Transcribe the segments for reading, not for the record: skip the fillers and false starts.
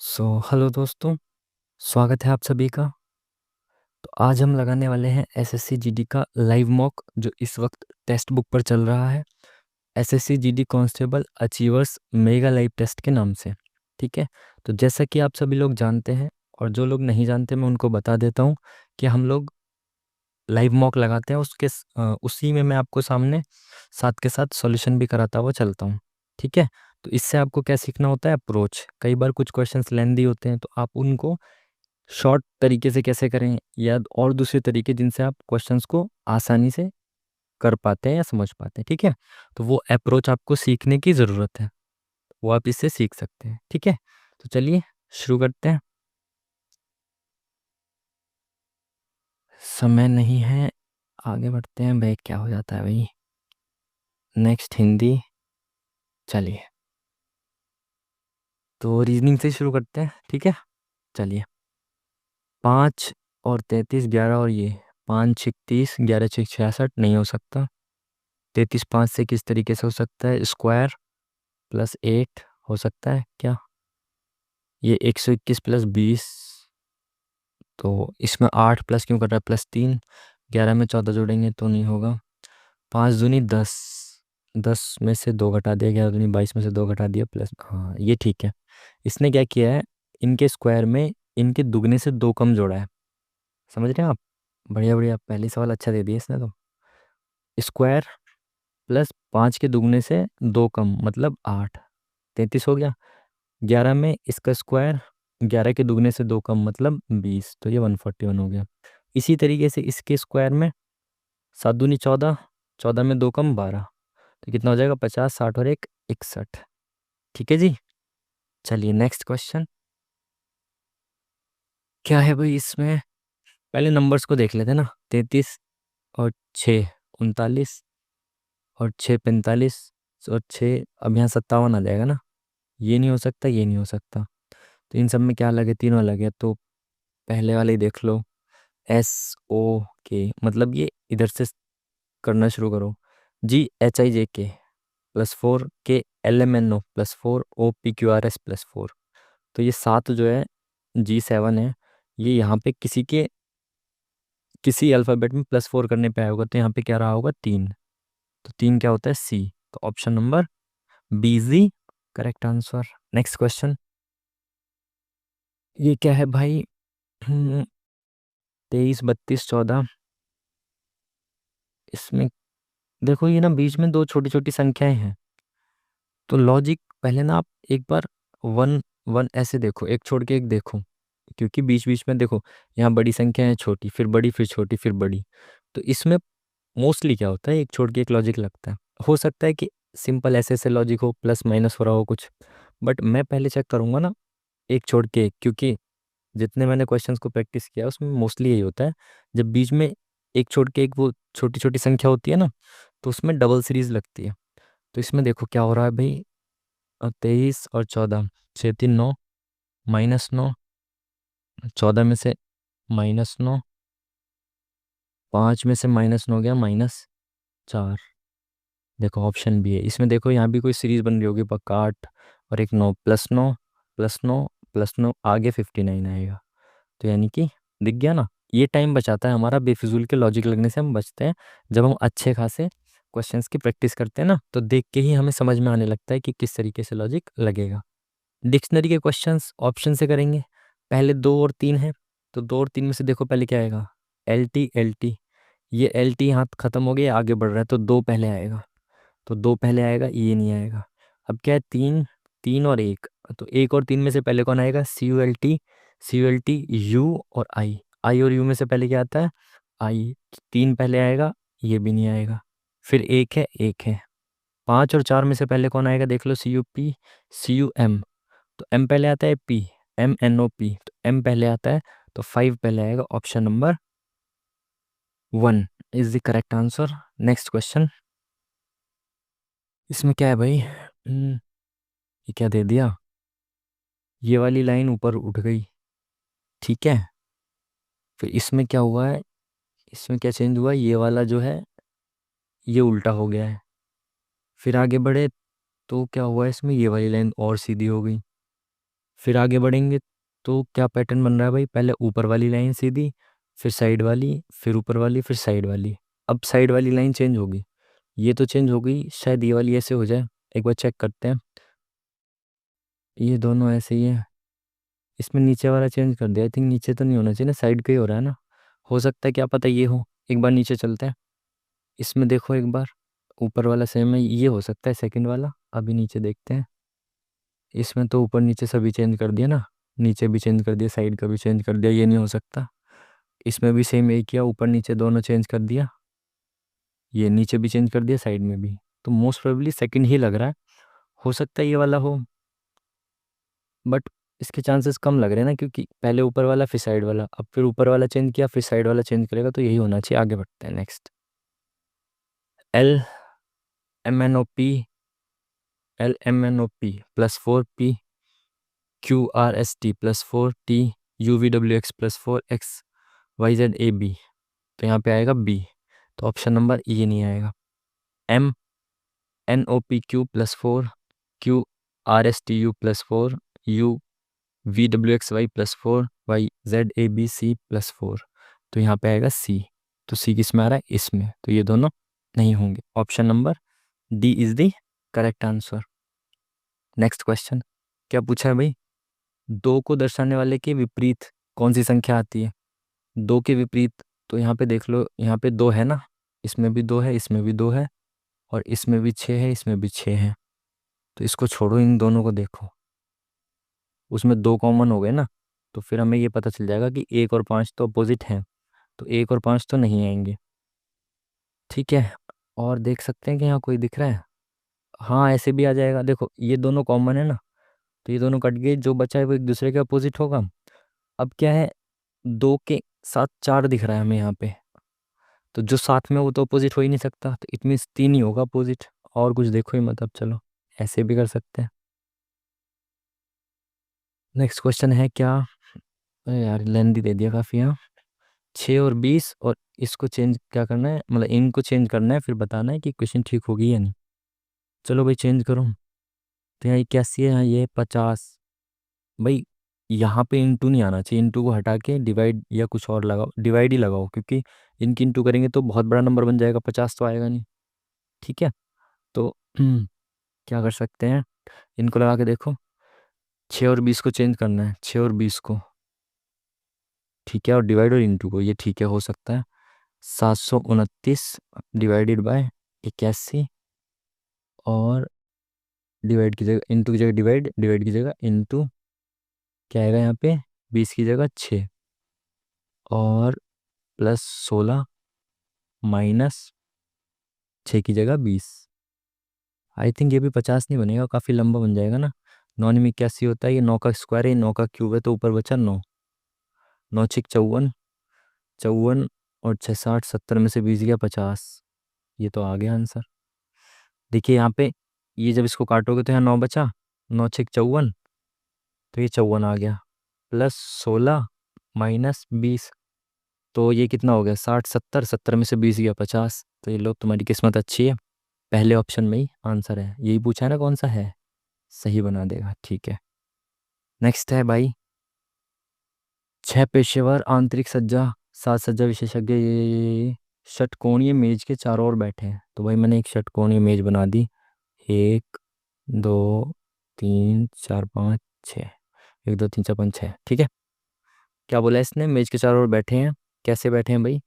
Hello दोस्तों, स्वागत है आप सभी का। तो आज हम लगाने वाले हैं एसएससी जीडी का लाइव मॉक जो इस वक्त टेक्स्ट बुक पर चल रहा है। SSC GD constable achievers mega live test के नाम से। ठीक है, तो जैसा कि आप सभी लोग जानते हैं और जो लोग नहीं जानते मैं उनको बता देता हूँ कि हम लोग लाइव मॉक लगाते हैं, उसी में मैं आपको सामने साथ के साथ सॉल्यूशन भी कराता हुआ चलता हूँ। ठीक है, तो इससे आपको क्या सीखना होता है, अप्रोच। कई बार कुछ क्वेश्चंस लेंदी होते हैं तो आप उनको शॉर्ट तरीके से कैसे करें या और दूसरे तरीके जिनसे आप क्वेश्चंस को आसानी से कर पाते हैं या समझ पाते हैं। ठीक है, तो वो अप्रोच आपको सीखने की ज़रूरत है, वो आप इससे सीख सकते हैं। ठीक है, तो चलिए शुरू करते हैं। समय नहीं है, आगे बढ़ते हैं भाई। क्या हो जाता है भाई, नेक्स्ट हिंदी। चलिए, तो रीजनिंग से शुरू करते हैं। ठीक है, चलिए। 5 और 33, 11 और ये 5 6 30, 11 6 66 नहीं हो सकता। 33 5 से किस तरीके से हो सकता है, स्क्वायर +8 हो सकता है क्या? ये 121 + 20, तो इसमें 8 प्लस क्यों कर रहा है, +3। 11 में 14 जोड़ेंगे तो नहीं होगा। 5 दूनी 10, 10 में से 2 घटा दिया, 11 दूनी 22 में से 2 घटा दिया प्लस, हाँ ये ठीक है। इसने क्या किया है, इनके स्क्वायर में इनके दुगने से 2 कम जोड़ा है। समझ रहे हैं आप? बढ़िया बढ़िया, पहली सवाल अच्छा दे दिया इसने तो। स्क्वायर प्लस 5 के दुगने से 2 कम मतलब 8, 33 हो गया। 11 में इसका स्क्वायर 11 के दुगने से 2 कम मतलब 20, तो ये 141 हो गया। इसी तरीके से इसके स्क्वायर में 7 दूनी 14, 14 में 2 कम 12, तो कितना हो जाएगा, 50, 60 और 1 61। ठीक है जी, चलिए नेक्स्ट क्वेश्चन क्या है भाई इसमें। पहले नंबर्स को देख लेते हैं ना। 33 और 6 39 और 6 45 और 6, अब यहाँ 57 आ जाएगा ना। ये नहीं हो सकता, ये नहीं हो सकता, तो इन सब में क्या अलग है, तीनों अलग है। तो पहले वाले ही देख लो, SO K, मतलब ये इधर से करना शुरू करो। GHIJK +4, KLMNO +4, OPQRS +4। तो ये 7 जो है, G7 है, ये यहाँ पे किसी अल्फ़ाबेट में +4 करने पे आया होगा, तो यहाँ पे क्या रहा होगा, 3। तो 3 क्या होता है, C। तो option number BZ correct answer. Next question, ये क्या है भाई। 23 32 14, इसमें देखो ये ना बीच में 2 छोटी छोटी संख्याएं हैं। तो लॉजिक पहले ना आप एक बार वन वन ऐसे देखो, एक छोड़ के एक देखो, क्योंकि बीच बीच में देखो यहाँ बड़ी संख्या है, छोटी फिर बड़ी फिर छोटी फिर बड़ी। तो इसमें मोस्टली क्या होता है, एक छोड़ के एक लॉजिक लगता है। हो सकता है कि सिंपल ऐसे ऐसे लॉजिक हो, प्लस माइनस हो रहा हो कुछ, बट मैं पहले चेक करूंगा ना एक छोड़ के एक, क्योंकि जितने मैंने क्वेश्चंस को प्रैक्टिस किया उसमें मोस्टली यही होता है। जब बीच में एक छोड़ के एक वो छोटी छोटी संख्या होती है ना, तो उसमें डबल सीरीज लगती है। तो इसमें देखो क्या हो रहा है भाई, 23 और 14, 6 3 9, -9, 14 में से -9, 5 में से -9 गया -4। देखो ऑप्शन भी है इसमें, देखो यहाँ भी कोई सीरीज बन रही होगी पक्का, 8 और एक 9, +9 +9 +9, आगे 59 आएगा। तो यानी कि दिख गया ना, ये टाइम बचाता है हमारा, बेफिजूल के लॉजिक लगने से हम बचते हैं। जब हम अच्छे खासे क्वेश्चंस की प्रैक्टिस करते हैं ना, तो देख के ही हमें समझ में आने लगता है कि किस तरीके से लॉजिक लगेगा। डिक्शनरी के क्वेश्चंस ऑप्शन से करेंगे। पहले 2 और 3 है, तो 2 और 3 में से देखो पहले क्या आएगा, LT। ये LT यहाँ खत्म हो गया, आगे बढ़ रहा है, तो 2 पहले आएगा। तो 2 पहले आएगा, ये नहीं आएगा। अब क्या है, 3 3 और 1, तो 1 और 3 में से पहले कौन आएगा, CULT U और I और U में से पहले क्या आता है, I। 3 पहले आएगा, ये भी नहीं आएगा। फिर एक है 5 और 4 में से पहले कौन आएगा, देख लो, CUM। तो M पहले आता है, MNOP, तो M पहले आता है, तो 5 पहले आएगा। Option number 1 is the correct answer. Next question, इसमें क्या है भाई, ये क्या दे दिया, ये वाली लाइन ऊपर उठ गई। ठीक है, फिर इसमें क्या हुआ है, इसमें क्या चेंज हुआ, ये वाला जो है ये उल्टा हो गया है। फिर आगे बढ़े तो क्या हुआ, इसमें ये वाली लाइन और सीधी हो गई। फिर आगे बढ़ेंगे तो क्या पैटर्न बन रहा है भाई, पहले ऊपर वाली लाइन सीधी, फिर साइड वाली, फिर ऊपर वाली, फिर साइड वाली। अब साइड वाली लाइन चेंज होगी, ये तो चेंज हो गई, शायद ये वाली ऐसे हो जाए। एक बार चेक करते हैं। ये दोनों ऐसे ही है, इसमें नीचे वाला चेंज कर दिया। आई थिंक नीचे तो नहीं होना चाहिए ना, साइड का ही हो रहा है ना। हो सकता है, क्या पता ये हो। एक बार नीचे चलते हैं, इसमें देखो एक बार, ऊपर वाला सेम है, ये हो सकता है सेकंड वाला। अभी नीचे देखते हैं, इसमें तो ऊपर नीचे सभी चेंज कर दिया ना, नीचे भी चेंज कर दिया, साइड का भी चेंज कर दिया, ये नहीं हो सकता। इसमें भी सेम यही किया, ऊपर नीचे दोनों चेंज कर दिया, ये नीचे भी चेंज कर दिया, साइड में भी। तो मोस्ट प्रोबेबली सेकंड ही लग रहा है। हो सकता है ये वाला हो, बट इसके चांसेस कम लग रहे हैं ना, क्योंकि पहले ऊपर वाला फिर साइड वाला, अब फिर ऊपर वाला चेंज किया फिर साइड वाला चेंज करेगा, तो यही होना चाहिए। आगे बढ़ते हैं next. L MnOP, LMNOP +4 P QRST +4 T UVWX +4 X YZAB। तो यहाँ पे आएगा बी, तो ऑप्शन नंबर ये नहीं आएगा। MnOPQ +4 QRSTU +4 UVWXY +4 YZABC +4। तो यहाँ पे आएगा सी। तो सी किस में आ रहा है, इसमें, तो ये दोनों नहीं होंगे। Option number D is the correct answer. Next question, क्या पूछा है भाई, दो को दर्शाने वाले के विपरीत कौन सी संख्या आती है। दो के विपरीत, तो यहाँ पे देख लो, यहाँ पे दो है ना, इसमें भी दो है, इसमें भी दो है, और इसमें भी छः है, इसमें भी छः है। तो इसको छोड़ो, इन दोनों को देखो, उसमें दो कॉमन हो गए ना, तो फिर हमें ये पता चल जाएगा कि एक और पाँच तो अपोजिट हैं, तो एक और पाँच तो नहीं आएंगे। ठीक है, और देख सकते हैं कि यहाँ कोई दिख रहा है। हाँ, ऐसे भी आ जाएगा, देखो ये दोनों कॉमन है ना, तो ये दोनों कट गए, जो बचा है वो एक दूसरे के अपोजिट होगा। अब क्या है, दो के साथ चार दिख रहा है हमें यहाँ पे, तो जो साथ में वो तो अपोजिट हो ही नहीं सकता, तो इट मीन्स तीन ही होगा अपोजिट। और कुछ देखो ही मत, अब चलो ऐसे भी कर सकते हैं। नेक्स्ट क्वेश्चन है क्या, अरे यार लेंदी दे दिया काफ़ी। हाँ, 6 और 20, और इसको चेंज क्या करना है, मतलब इनको चेंज करना है, फिर बताना है कि क्वेश्चन ठीक होगी या नहीं। चलो भाई चेंज करो। तो यहाँ 81 है, यहाँ ये 50। भाई यहाँ पे इंटू नहीं आना चाहिए, इंटू को हटा के डिवाइड या कुछ और लगाओ, डिवाइड ही लगाओ, क्योंकि इनकी इंटू करेंगे तो बहुत बड़ा नंबर बन जाएगा, 50 तो आएगा नहीं। ठीक है, तो क्या कर सकते हैं, इनको लगा के देखो। 6 और 20 को चेंज करना है, 6 और 20 को, ठीक है, और डिवाइड और इंटू को, ये ठीक है, हो सकता है। 729 डिवाइडेड बाय 81, और डिवाइड की जगह इंटू की जगह डिवाइड, डिवाइड की जगह इंटू, क्या आएगा यहाँ पे, 20 की जगह 6, और +16 माइनस 6 की जगह 20। आई थिंक ये भी 50 नहीं बनेगा, काफ़ी लंबा बन जाएगा ना। 9 में 81 होता है, ये 9 का स्क्वायर है, 9 का क्यूब है, तो ऊपर बचा 9, 9 6 54, 54 और 6 60, 70 में से 20 गया 50। ये तो आ गया आंसर। देखिए यहाँ पे, ये जब इसको काटोगे तो यहाँ 9 बचा, 9 6 54, तो ये 54 आ गया, +16 -20, तो ये कितना हो गया, 60 70, 70 में से 20 गया 50। तो ये लो, तुम्हारी किस्मत अच्छी है, पहले ऑप्शन में ही आंसर है। यही पूछा है ना कौन सा है, सही बना देगा। ठीक है, नेक्स्ट है भाई, 6 पेशेवर आंतरिक सज्जा, साज सज्जा विशेषज्ञ ये षटकोणीय मेज के चारों ओर बैठे हैं। तो भाई मैंने एक षटकोणीय मेज बना दी, 1 2 3 4 5 6, 1 2 3 4 5 6। ठीक है, क्या बोला इसने, मेज के चारों ओर बैठे हैं, कैसे बैठे हैं भाई,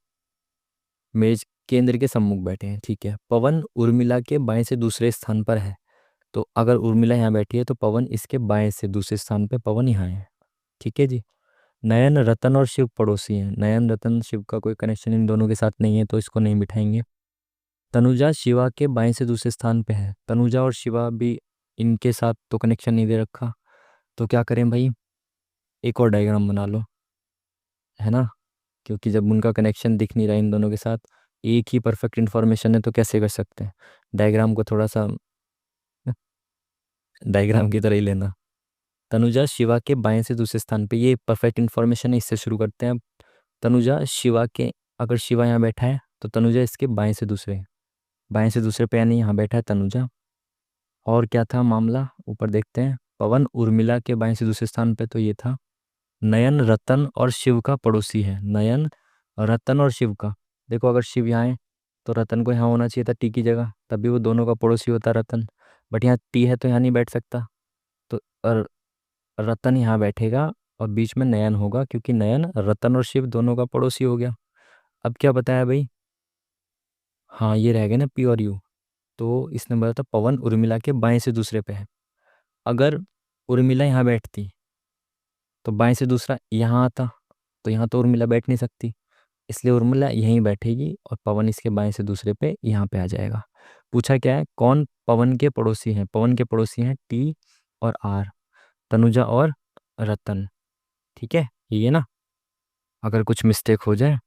मेज केंद्र के सम्मुख बैठे हैं। ठीक है, पवन उर्मिला के बाएं से दूसरे स्थान पर है, तो अगर उर्मिला यहाँ बैठी है तो पवन इसके बाएं से दूसरे स्थान पे, पवन यहाँ है। ठीक है जी। नयन रतन और शिव पड़ोसी हैं, नयन रतन शिव का कोई कनेक्शन इन दोनों के साथ नहीं है, तो इसको नहीं बिठाएंगे। तनुजा शिवा के बाएं से दूसरे स्थान पे है, तनुजा और शिवा भी, इनके साथ तो कनेक्शन नहीं दे रखा, तो क्या करें भाई, एक और डायग्राम बना लो, है ना, क्योंकि जब उनका कनेक्शन दिख नहीं रहा इन दोनों के साथ, एक ही परफेक्ट इन्फॉर्मेशन है, तो कैसे कर सकते हैं। डायग्राम को थोड़ा सा डायग्राम की तरह ही लेना। तनुजा शिवा के बाएं से दूसरे स्थान पे, ये परफेक्ट इन्फॉर्मेशन है, इससे शुरू करते हैं। तनुजा शिवा के, अगर शिवा यहाँ बैठा है तो तनुजा इसके बाएं से दूसरे पे, यानी यहाँ बैठा है तनुजा। और क्या था मामला, ऊपर देखते हैं। पवन उर्मिला के बाएं से दूसरे स्थान पे, तो ये था नयन रतन और शिव का पड़ोसी है। नयन, रतन और शिव का। देखो अगर शिव यहाँ है तो रतन को यहाँ होना चाहिए था टी की जगह, तभी वो दोनों का पड़ोसी होता रतन। बट यहाँ टी है तो यहाँ नहीं बैठ सकता, तो रतन यहाँ बैठेगा और बीच में नयन होगा, क्योंकि नयन रतन और शिव दोनों का पड़ोसी हो गया। अब क्या बताया भाई? हाँ ये रह गया ना पी और यू। तो इसने बोला था पवन उर्मिला के बाएं से दूसरे पे है। अगर उर्मिला यहाँ बैठती तो बाएं से दूसरा यहाँ आता, तो यहाँ तो उर्मिला बैठ नहीं सकती, इसलिए उर्मिला यहीं बैठेगी और पवन इसके बाएं से दूसरे पे यहाँ पे आ जाएगा। पूछा क्या है, कौन पवन के पड़ोसी हैं? पवन के पड़ोसी हैं टी और आर, तनुजा और रतन। ठीक है, ये है ना। अगर कुछ मिस्टेक हो जाए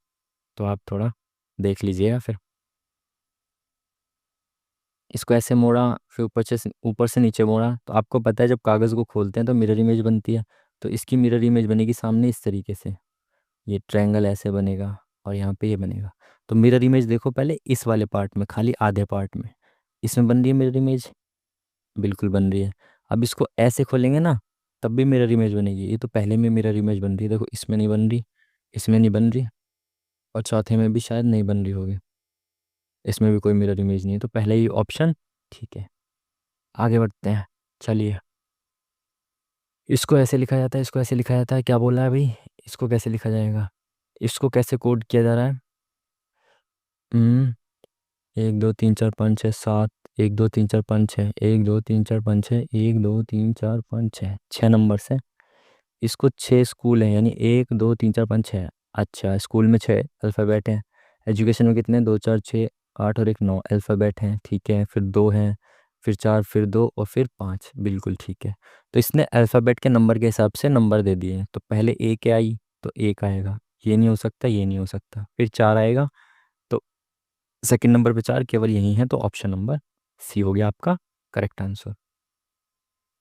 तो आप थोड़ा देख लीजिएगा फिर। इसको ऐसे मोड़ा, फिर ऊपर से नीचे मोड़ा, तो आपको पता है जब कागज़ को खोलते हैं तो मिरर इमेज बनती है। तो इसकी मिरर इमेज बनेगी सामने इस तरीके से, ये ट्रायंगल ऐसे बनेगा और यहाँ पे ये बनेगा। तो मिरर इमेज देखो पहले इस वाले पार्ट में, खाली आधे पार्ट में, इसमें बन रही है मिरर इमेज, बिल्कुल बन रही है। अब इसको ऐसे खोलेंगे ना तब भी मिरर इमेज बनेगी। ये तो पहले में मिरर इमेज बन रही है, देखो इसमें नहीं बन रही, इसमें नहीं बन रही, और चौथे में भी शायद नहीं बन रही होगी, इसमें भी कोई मिरर इमेज नहीं है, तो पहले ही ऑप्शन ठीक है। आगे बढ़ते हैं, चलिए। इसको ऐसे लिखा जाता है, इसको ऐसे लिखा जाता है, क्या बोला है भाई? इसको कैसे लिखा जाएगा? इसको कैसे कोड किया जा रहा है? 1 2 3 4 5 6 7, 1 2 3 4 5 6, 1 2 3 4 5 6, 1 2 3 4 5 6, 6 नंबर से। इसको 6 स्कूल हैं, यानी 1 2 3 4 5 6। अच्छा, स्कूल में 6 अल्फ़ाबेट हैं। एजुकेशन में कितने? 2 4 6 8 और 1 9 अल्फ़ाबेट हैं, ठीक है। फिर 2 हैं, फिर 4, फिर 2 और फिर 5, बिल्कुल ठीक है। तो इसने अल्फ़ाबेट के नंबर के हिसाब से नंबर दे दिए हैं। तो पहले ए के आई तो 1 आएगा, ये नहीं हो सकता, ये नहीं हो सकता। फिर 4 आएगा तो सेकंड नंबर पे 4 केवल यही है, तो ऑप्शन नंबर सी हो गया आपका करेक्ट आंसर।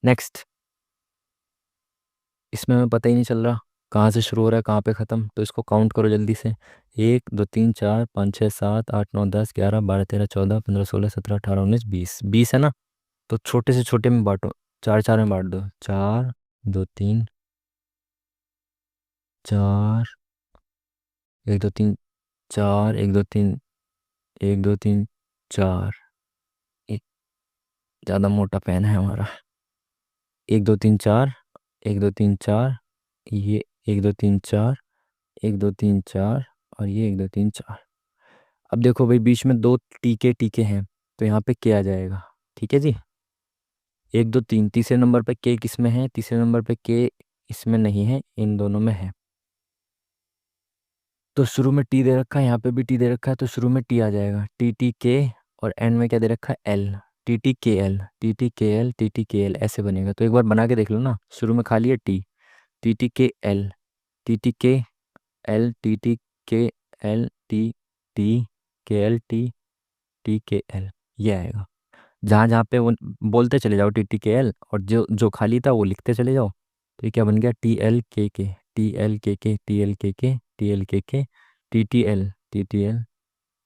नेक्स्ट, इसमें हमें पता ही नहीं चल रहा कहाँ से शुरू हो रहा है कहाँ पे ख़त्म, तो इसको काउंट करो जल्दी से। 1 2 3 4 5 6 7 8 9 10 11 12 13 14 15 16 17 18 19 20 है ना। तो छोटे से छोटे में बांटो, 4 4 में बांट दो। 4 2 3 4, 1 2 3 4, 1 2 3, 1 2 3 4। एक ज़्यादा मोटा पेन है हमारा। 1 2 3 4, 1 2 3 4, ये 1 2 3 4, 1 2 3 4, और ये 1 2 3 4। अब देखो भाई बीच में 2 टीके टीके हैं, तो यहाँ पे के आ जाएगा, ठीक है जी। 1 2 3, तीसरे नंबर पे के किस में है? तीसरे नंबर पे के इसमें नहीं है, इन दोनों में है। तो शुरू में टी दे रखा है, यहाँ पे भी टी दे रखा है, तो शुरू में टी आ जाएगा, टी टी के, और एंड में क्या दे रखा है? एल। टी टी के एल, टी टी के एल, टी टी के एल ऐसे बनेगा। तो एक बार बना के देख लो ना, शुरू में खाली है टी, टी टी के एल, टी टी के एल, टी टी के एल, टी टी के एल, टी टी के एल, ये आएगा। जहाँ जहाँ पे वो बोलते चले जाओ टी टी के एल, और जो जो खाली था वो लिखते चले जाओ। तो ये क्या बन गया? टी एल के के, टी एल के के, टी एल के के, टी एल के के, T T L, T T L,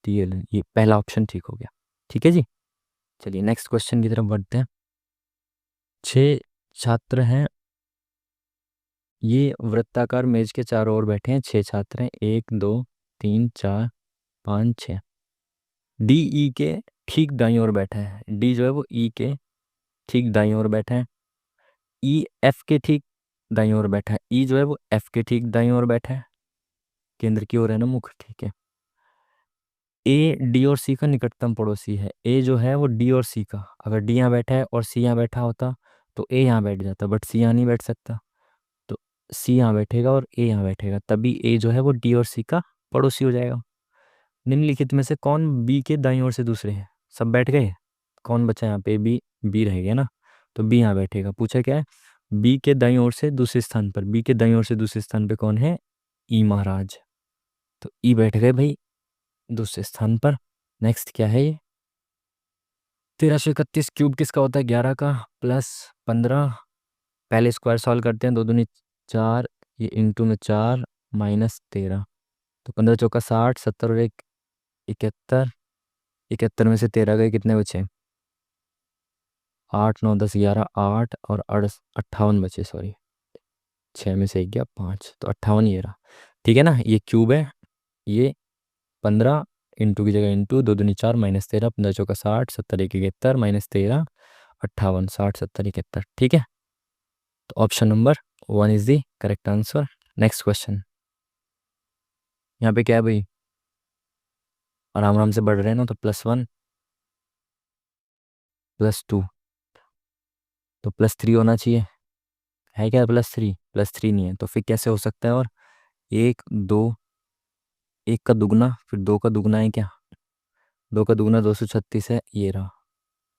T L. ये पहला ऑप्शन ठीक हो गया, ठीक है जी। चलिए नेक्स्ट क्वेश्चन की तरफ बढ़ते हैं। 6 छात्र हैं, ये वृत्ताकार मेज के चारों ओर बैठे हैं। 6 छात्र हैं, 1 2 3 4 5 6। डी ई के ठीक दाईं ओर बैठा है, डी जो है वो ई के ठीक दाईं ओर बैठा है। ई एफ के ठीक दाईं ओर बैठा है, ई जो है वो एफ के ठीक दाईं ओर बैठा है, केंद्र की ओर है ना मुख, ठीक है। ए डी और सी का निकटतम पड़ोसी है। ए जो है वो डी और सी का, अगर डी यहाँ बैठा है और सी यहाँ बैठा होता तो ए यहाँ बैठ जाता, बट सी यहाँ नहीं बैठ सकता, तो सी यहाँ बैठेगा और ए यहाँ बैठेगा, तभी ए जो है वो डी और सी का पड़ोसी हो जाएगा। निम्नलिखित में से कौन बी के दाईं ओर से दूसरे हैं? सब बैठ गए, कौन बचा यहाँ पे? बी, बी रह गया ना, तो बी यहाँ बैठेगा। पूछा क्या है? बी के दाईं ओर से दूसरे स्थान पर, बी के दाईं ओर से दूसरे स्थान पे कौन है? ई महाराज, तो ई बैठ गए भाई दूसरे स्थान पर। नेक्स्ट क्या है ये? 1331 क्यूब किसका होता है? 11 का प्लस 15। पहले स्क्वायर सॉल्व करते हैं, 2 दूनी 4, ये इंटू में 4 माइनस 13, तो 15 चौका 60, 70 और 1 71। 71 में से 13 गए, कितने बचे? 8 9 10 11 8 और 58 बचे, सॉरी 6 में से 1 गया 5, तो 58 ये रहा। ठीक है ना, ये क्यूब है। ये 15 इंटू की जगह इंटू, 2 दूनी 4 माइनस 13, 15 चौका 60, 70 एक 71 माइनस 13 58, 60 70 71। ठीक है, तो option number 1 is the correct answer. Next question. यहाँ पे क्या है भाई, आराम आराम से बढ़ रहे हैं ना, तो +1 +2 तो +3 होना चाहिए। है क्या +3? +3 नहीं है, तो फिर कैसे हो सकता है? और एक दो, एक का दुगना फिर दो का दुगना है क्या? दो का दुगना 236 है, ये रहा।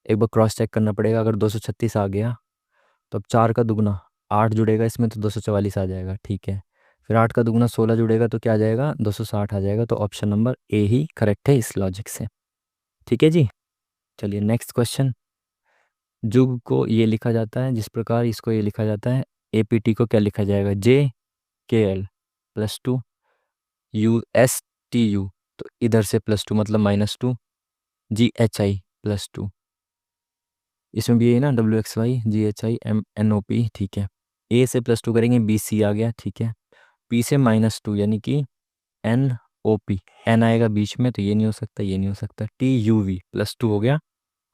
एक बार क्रॉस चेक करना पड़ेगा, अगर 236 आ गया तो अब 4 का दुगना 8 जुड़ेगा इसमें तो 244 आ जाएगा। ठीक है, फिर 8 का दुगना 16 जुड़ेगा तो क्या आ जाएगा? 260 आ जाएगा। तो ऑप्शन नंबर ए ही करेक्ट है इस लॉजिक से। ठीक है जी, चलिए नेक्स्ट क्वेश्चन। जुग को ये लिखा जाता है जिस प्रकार इसको ये लिखा जाता है, एपीटी को क्या लिखा जाएगा? JKL +2 USTU, तो इधर से +2 मतलब -2, GHI +2, इसमें भी यही ना, WXY GHI MNOP। ठीक है, ए से +2 करेंगे, BC आ गया। ठीक है, P से -2 यानी कि NOP, N आएगा बीच में तो ये नहीं हो सकता, ये नहीं हो सकता, TUV +2 हो गया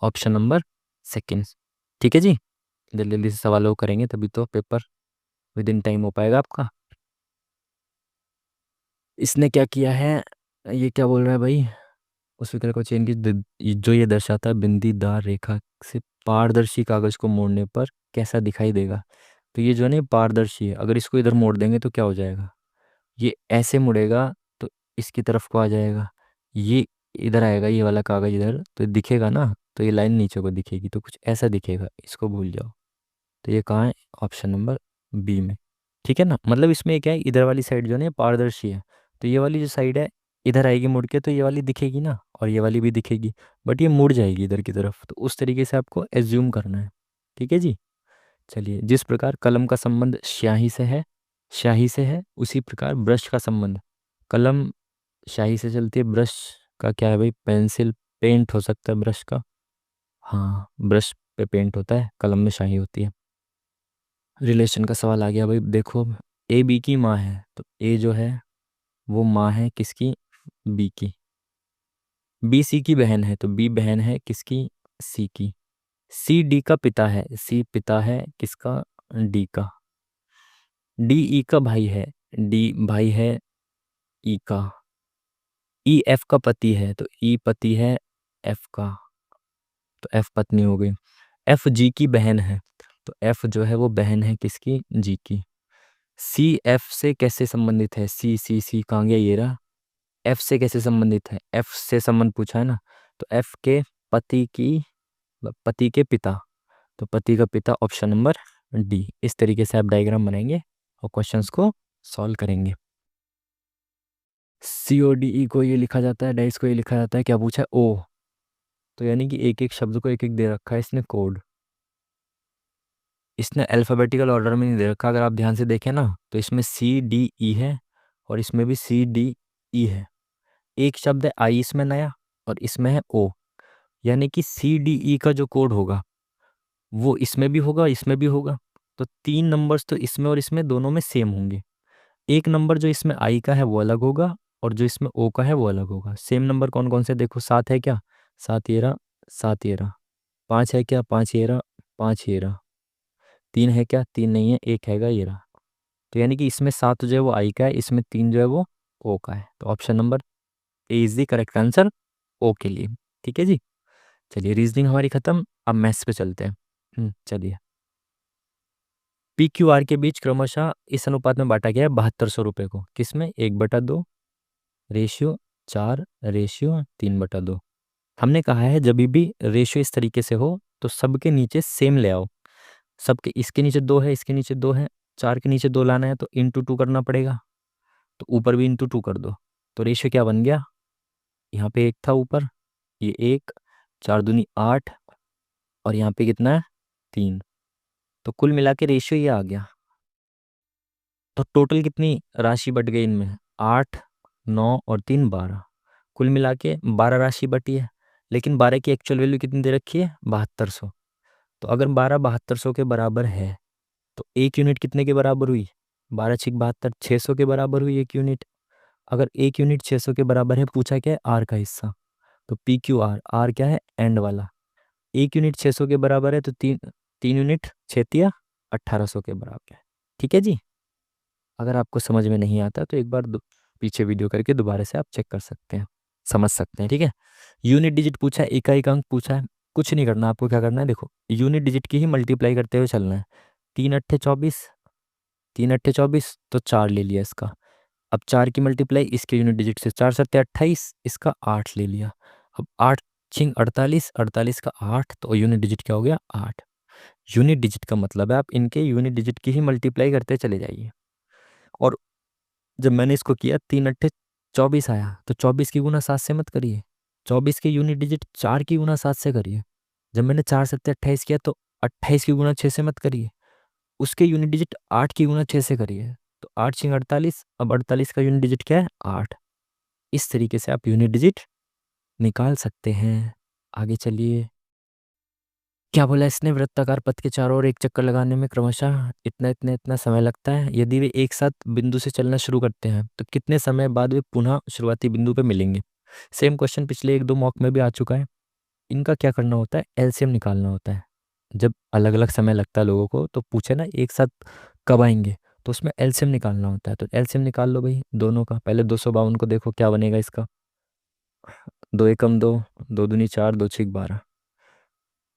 ऑप्शन नंबर सेकेंड। ठीक है जी, जल्दी जल्दी से सवाल वो करेंगे तभी तो पेपर विद इन टाइम हो पाएगा आपका। इसने क्या किया है, ये क्या बोल रहा है भाई? उस विकल्प को चेन की जो ये दर्शाता है बिंदीदार रेखा से पारदर्शी कागज को मोड़ने पर कैसा दिखाई देगा। तो ये जो है ना, ये पारदर्शी है, अगर इसको इधर मोड़ देंगे तो क्या हो जाएगा? ये ऐसे मुड़ेगा तो इसकी तरफ को आ जाएगा, ये इधर आएगा, ये वाला कागज इधर तो दिखेगा ना, तो ये लाइन नीचे को दिखेगी, तो कुछ ऐसा दिखेगा, इसको भूल जाओ। तो ये कहाँ है? ऑप्शन नंबर बी में। ठीक है ना, मतलब इसमें क्या है, इधर वाली साइड जो है ना ये पारदर्शी है, तो ये वाली जो साइड है इधर आएगी मुड़ के, तो ये वाली दिखेगी ना, और ये वाली भी दिखेगी, बट ये मुड़ जाएगी इधर की तरफ, तो उस तरीके से आपको एज्यूम करना है। ठीक है जी, चलिए। जिस प्रकार कलम का संबंध स्याही से है उसी प्रकार ब्रश का संबंध, कलम स्याही से चलती है, ब्रश का क्या है भाई? पेंसिल पेंट हो सकता है ब्रश का। हाँ, ब्रश पे पेंट होता है, कलम में स्याही होती है। रिलेशन का सवाल आ गया भाई, देखो अब ए बी की माँ है, तो ए जो है वो माँ है किसकी? बी की। बी सी की बहन है, तो बी बहन है किसकी? सी की। सी डी का पिता है, सी पिता है किसका? डी का। डी ई का भाई है, डी भाई है ई का। ई एफ का पति है, तो ई पति है एफ का, तो एफ पत्नी हो गई। एफ जी की बहन है, तो एफ जो है वो बहन है किसकी? जी की। सी एफ से कैसे संबंधित है? सी सी सी कहाँ गया? ये रहा। एफ से कैसे संबंधित है? एफ से संबंध पूछा है ना, तो एफ के पति के पिता, तो पति का पिता ऑप्शन नंबर डी। इस तरीके से आप डायग्राम बनाएंगे और क्वेश्चंस को सॉल्व करेंगे। CODE को ये लिखा जाता है, डाइस को ये लिखा जाता है, क्या पूछा है? ओ, तो यानी कि एक एक शब्द को एक एक दे रखा है इसने कोड। इसने अल्फ़ाबेटिकल ऑर्डर में नहीं दे रखा, अगर आप ध्यान से देखें ना, तो इसमें CDE है और इसमें भी CDE है। एक शब्द है आई इसमें नया, और इसमें है ओ, यानी कि CDE का जो कोड होगा वो इसमें भी होगा, इसमें भी होगा। तो 3 नंबर्स तो इसमें और इसमें दोनों में सेम होंगे। एक नंबर जो इसमें आई का है वो अलग होगा, और जो इसमें ओ का है वो अलग होगा। सेम नंबर कौन कौन से? देखो, 7 है क्या? 7 ये रहा, 7 ये रहा। 5 है क्या? 5 ये रहा, 5 ये रहा। 3 है क्या? 3 नहीं है, 1 हैगा, ये रहा। तो यानी कि इसमें 7 जो है वो आई का है, इसमें 3 जो है वो ओ का है। तो option number A is the correct answer O के लिए। ठीक है जी, चलिए रीजनिंग हमारी खत्म, अब मैथ्स पे चलते हैं। चलिए। PQR के बीच क्रमशः इस अनुपात में बांटा गया है 7200 रुपये को, किसमें? 1/2 रेशियो 4 रेशियो 3/2। हमने कहा है जब भी रेशियो इस तरीके से हो तो सबके नीचे सेम ले आओ। सबके, इसके नीचे 2 है, इसके नीचे 2 है, 4 के नीचे 2 लाना है तो ×2 करना पड़ेगा, तो ऊपर भी ×2 कर दो। तो रेशियो क्या बन गया? यहाँ पे 1 था ऊपर, ये 1, 4 दूनी 8, और यहाँ पे कितना है? 3। तो कुल मिला के रेशियो ये आ गया। तो टोटल कितनी राशि बट गई इनमें? 8 9 और 3 12, कुल मिला के 12 राशि बटी है। लेकिन 12 की एक्चुअल वैल्यू कितनी दे रखी है? 7200। तो अगर 12 7200 के बराबर है तो एक यूनिट कितने के बराबर हुई? 12 छिक 72, 600 के बराबर हुई एक यूनिट। अगर एक यूनिट 600 के बराबर है, पूछा क्या है? आर का हिस्सा। तो पी क्यू आर, आर क्या है? एंड वाला। एक यूनिट 600 के बराबर है तो तीन तीन यूनिट 6 1800 के बराबर है। ठीक है जी। अगर आपको समझ में नहीं आता तो एक बार पीछे वीडियो करके दोबारा से आप चेक कर सकते हैं, समझ सकते हैं। ठीक है। यूनिट डिजिट पूछा है, इकाई का अंक पूछा है, कुछ नहीं करना आपको। क्या करना है? देखो, यूनिट डिजिट की ही मल्टीप्लाई करते हुए चलना है। 3 × 8 = 24, 3 × 8 = 24, तो 4 ले लिया इसका। अब 4 की मल्टीप्लाई इसके यूनिट डिजिट से, 4 × 7 = 28, इसका 8 ले लिया। अब 8 × 48, 48 का 8, तो यूनिट डिजिट क्या हो गया? 8। यूनिट डिजिट का मतलब है आप इनके यूनिट डिजिट की ही मल्टीप्लाई करते चले जाइए। और जब मैंने इसको किया 3 × 8 = 24 आया, तो 24 की गुना 7 से मत करिए, 24 के यूनिट डिजिट 4 की गुना 7 से करिए। जब मैंने 4 × 7 = 28 किया तो 28 की गुना 6 से मत करिए, उसके यूनिट डिजिट 8 की गुना 6 से करिए। तो 8 × 48, अब 48 का यूनिट डिजिट क्या है? 8। इस तरीके से आप यूनिट डिजिट निकाल सकते हैं। आगे चलिए। क्या बोला इसने? वृत्ताकार पथ के चारों ओर एक चक्कर लगाने में क्रमशः इतना इतना इतना समय लगता है। यदि वे एक साथ बिंदु से चलना शुरू करते हैं तो कितने समय बाद वे पुनः शुरुआती बिंदु पे मिलेंगे? सेम क्वेश्चन पिछले 1-2 मॉक में भी आ चुका है। इनका क्या करना होता है? एलसीएम निकालना होता है। जब अलग अलग समय लगता है लोगों को, तो पूछे ना एक साथ कब आएंगे, तो उसमें एलसीएम निकालना होता है। तो एलसीएम निकाल लो भाई दोनों का। पहले 252 को देखो क्या बनेगा इसका। 2 एकम 2, 2 दूनी 4, 2 छिक 12,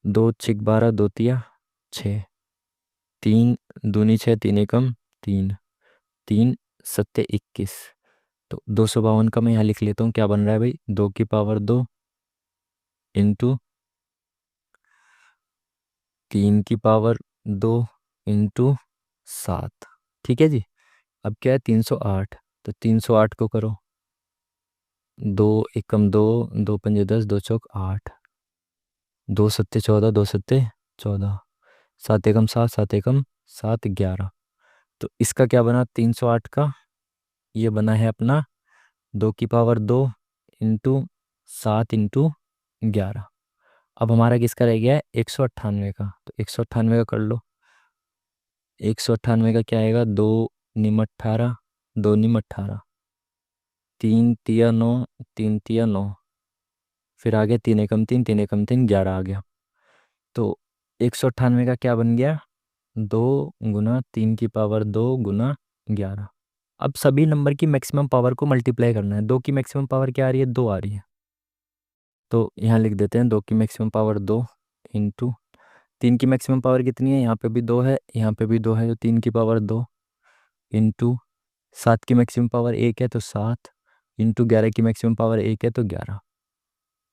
2 छिक 12, 2 तिया 6, 3 दूनी 6, 3 एकम 3, 3 सत्ते 21। तो 252 का मैं यहाँ लिख लेता हूँ। क्या बन रहा है भाई? 2 की पावर 2 इंटू 3 की पावर 2 इंटू 7। ठीक है जी। अब क्या है? 308। तो 308 को करो, 2 एकम 2, 2 पंजे 10, 2 चौक 8, 2 सत्ते 14, 2 सत्ते 14, 7 एकम 7, 7 एकम 7 11। तो इसका क्या बना? 308 का ये बना है अपना 2 की पावर 2 इंटू 7 इंटू 11। अब हमारा किसका रह गया है? 198 का। तो 198 का कर लो। 198 का क्या आएगा? 2 निम 18, 2 निम 18, 3 तिया 9, 3 तिया 9, फिर आ गया 3 एकम 3, 3 एकम 3 11 आ गया। तो 198 का क्या बन गया? 2 गुना 3 की पावर 2 गुना 11। अब सभी नंबर की मैक्सिमम पावर को मल्टीप्लाई करना है। 2 की मैक्सिमम पावर क्या आ रही है? 2 आ रही है। तो यहाँ लिख देते हैं 2 की मैक्सिमम पावर 2 इंटू 3 की मैक्सिमम पावर कितनी है? यहाँ पे भी 2 है, यहाँ पे भी 2 है, तो 3 की पावर 2 इंटू 7 की मैक्सिमम पावर 1 है तो 7 इंटू 11 की मैक्सिमम पावर 1 है तो 11।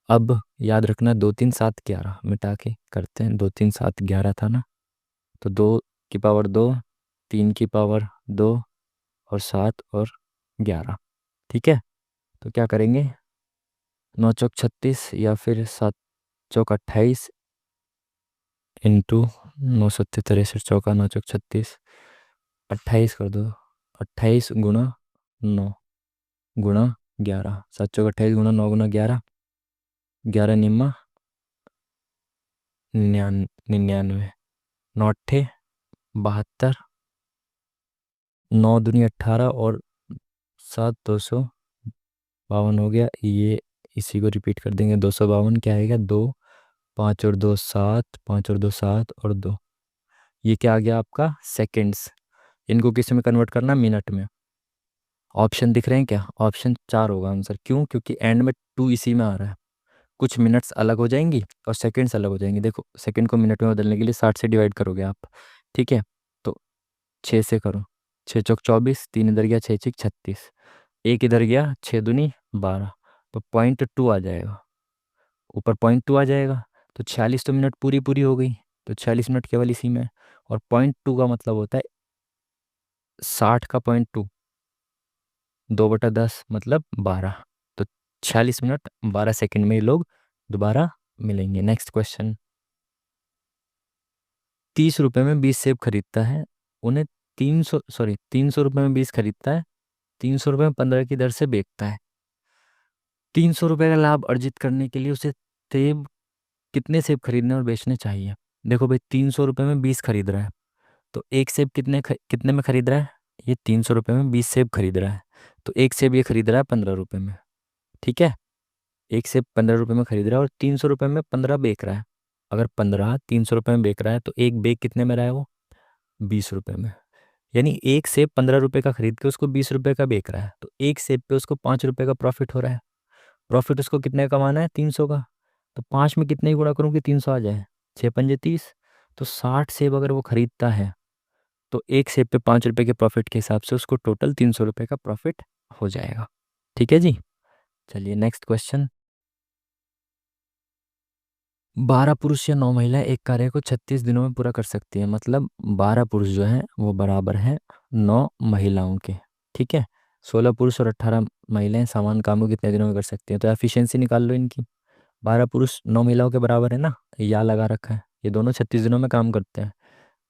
अब याद रखना 2 3 7 11 मिटा के करते हैं। 2 3 7 11 था ना। तो 2 की पावर 2, 3 की पावर 2 और 7 और 11। ठीक है। तो क्या करेंगे? 9 चौक 36 या फिर 7 चौक 28 इंटू 9 सत्ते 63 चौका 9 चौक 36, 28 कर दो। 28 गुना 9 गुणा 11, 7 चौक 28 गुना 9 गुना 11, 11 निम्मा 99, 9 अट्ठे 72, 9 दूनी 18 और 7 252 हो गया। ये इसी को रिपीट कर देंगे। 252 क्या आएगा? 2 5 और 2 7, 5 और 2 7 और 2। ये क्या आ गया आपका? सेकंड्स। इनको किस में कन्वर्ट करना? मिनट में। ऑप्शन दिख रहे हैं क्या? ऑप्शन 4 होगा आंसर। क्यों? क्योंकि एंड में 2 इसी में आ रहा है। कुछ मिनट्स अलग हो जाएंगी और सेकंड्स अलग हो जाएंगी। देखो, सेकंड को मिनट में बदलने के लिए 60 से डिवाइड करोगे आप। ठीक है। तो 6 से करो, 6 चौक 24, 3 इधर गया, 6 छिक 36, 1 इधर गया, 6 दूनी 12, तो 0.2 आ जाएगा। ऊपर 0.2 आ जाएगा। तो 46 तो मिनट पूरी पूरी हो गई। तो 46 मिनट केवल इसी में। और 0.2 का मतलब होता है 60 का 0.2, 2/10 मतलब 12। तो 46 मिनट 12 सेकंड में ये लोग दोबारा मिलेंगे। Next question. 30 रुपए में 20 सेब खरीदता है, उन्हें 300 रुपए में 20 खरीदता है, 300 रुपए में 15 की दर से बेचता है। 300 रुपए का लाभ अर्जित करने के लिए उसे सेब कितने सेब खरीदने और बेचने चाहिए? देखो भाई 300 रुपये में 20 खरीद रहा है, तो एक सेब कितने में खरीद रहा है? ये 300 रुपये में 20 सेब खरीद रहा है, तो एक सेब ये खरीद रहा है 15 रुपये में। ठीक है, एक सेब 15 रुपये में खरीद रहा है और 300 रुपये में 15 बेच रहा है। अगर 15 300 रुपये में बेच रहा है तो एक बेच कितने में रहा है वो? 20 रुपये में। यानी एक सेब 15 रुपये का खरीद के उसको 20 रुपये का बेच रहा है, तो एक सेब पे उसको 5 रुपये का प्रॉफिट हो रहा है। प्रॉफिट उसको कितने का कमाना है? 300 का। तो 5 में कितने गुणा करूँ कि 300 आ जाए? 6 पंजे 30। तो 60 सेब अगर वो खरीदता है तो एक सेब पे 5 रुपये के प्रॉफिट के हिसाब से उसको टोटल 300 रुपये का प्रॉफिट हो जाएगा। ठीक है जी। चलिए नेक्स्ट क्वेश्चन। 12 पुरुष या 9 महिलाएं एक कार्य को 36 दिनों में पूरा कर सकती है, मतलब 12 पुरुष जो हैं वो बराबर है 9 महिलाओं के। ठीक है, 16 पुरुष और 18 महिलाएं समान काम को कितने दिनों में कर सकती हैं? तो एफिशिएंसी निकाल लो इनकी। 12 पुरुष 9 महिलाओं के बराबर है ना, या लगा रखा है, ये दोनों 36 दिनों में काम करते हैं।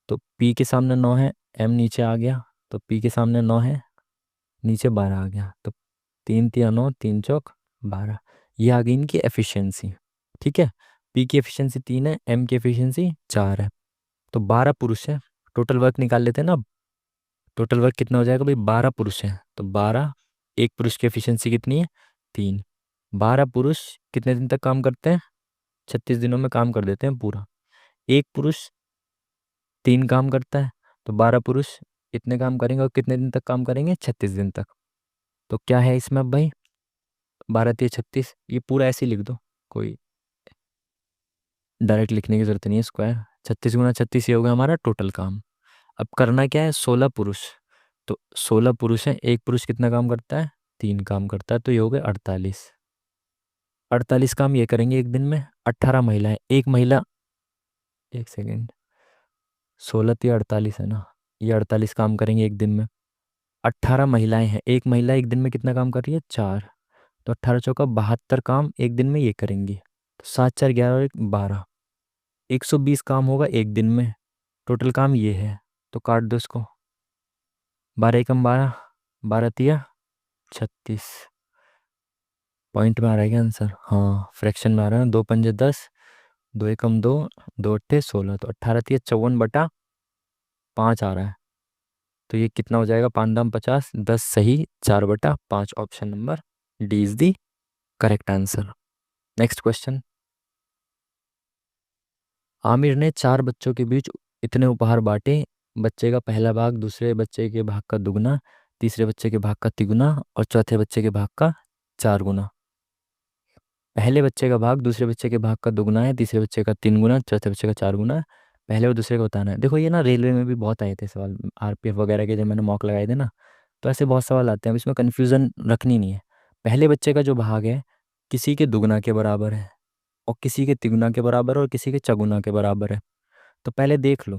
तो पी के सामने 9 है, एम नीचे आ गया, तो पी के सामने 9 है, नीचे 12 आ गया, तो 3 3 9, 3 चौक 12। ये आ गई इनकी एफिशिएंसी। ठीक है, पी की एफिशिएंसी 3 है, एम की एफिशिएंसी 4 है, तो 12 पुरुष है। टोटल वर्क निकाल लेते हैं ना अब। टोटल वर्क कितना हो जाएगा भाई? 12 पुरुष है तो 12, एक पुरुष की एफिशिएंसी कितनी है? 3। 12 पुरुष कितने दिन तक काम करते हैं? 36 दिनों में काम कर देते हैं पूरा। एक पुरुष 3 काम करता है, तो 12 पुरुष इतने काम करेंगे और कितने दिन तक काम करेंगे? 36 दिन तक। तो क्या है इसमें अब भाई? 12 3 36, ये पूरा ऐसे ही लिख दो, कोई डायरेक्ट लिखने की जरूरत नहीं है। स्क्वायर 36 गुना 36, ये होगा हमारा टोटल काम। अब करना क्या है? 16 पुरुष, तो 16 पुरुष है, एक पुरुष कितना काम करता है? 3 काम करता है, तो ये हो गए 48। 48 काम ये करेंगे एक दिन में। 18 महिलाएं, एक महिला, एक सेकेंड, 16 3 48 है ना, ये 48 काम करेंगे एक दिन में। 18 महिलाएं हैं, एक महिला एक दिन में कितना काम कर रही है? 4। तो 18 चौका 72 काम एक दिन में ये करेंगी, तो 7 4 11 और 1 12, 120 काम होगा एक दिन में। टोटल काम ये है, तो काट दो इसको। 12 एकम 12, 12 तिया 36। पॉइंट में आ रहा है क्या आंसर? हाँ, फ्रैक्शन में आ रहा है। 2 पंजे 10, 2 एकम 2, 2 अट्ठे 16, तो 18 तिया 54/5 आ रहा है। तो ये कितना हो जाएगा? 5 दाम 50, 10 सही, 4/5। Option number D is the correct answer. Next question. Aamir ने 4 बच्चों के बीच इतने उपहार बांटे, बच्चे का पहला भाग दूसरे बच्चे के भाग का दुगना, तीसरे बच्चे के भाग का तिगुना और चौथे बच्चे के भाग का 4 गुना। पहले बच्चे का भाग दूसरे बच्चे के भाग का दुगना है, तीसरे बच्चे का 3 गुना, चौथे बच्चे का 4 गुना है। पहले और दूसरे का बताना है। देखो ये ना रेलवे में भी बहुत आए थे सवाल, आरपीएफ वगैरह के, जब मैंने मॉक लगाए थे ना, तो ऐसे बहुत सवाल आते हैं। अब इसमें कन्फ्यूज़न रखनी नहीं है। पहले बच्चे का जो भाग है किसी के दुगना के बराबर है और किसी के तिगुना के बराबर है और किसी के चौगुना के बराबर है। तो पहले देख लो,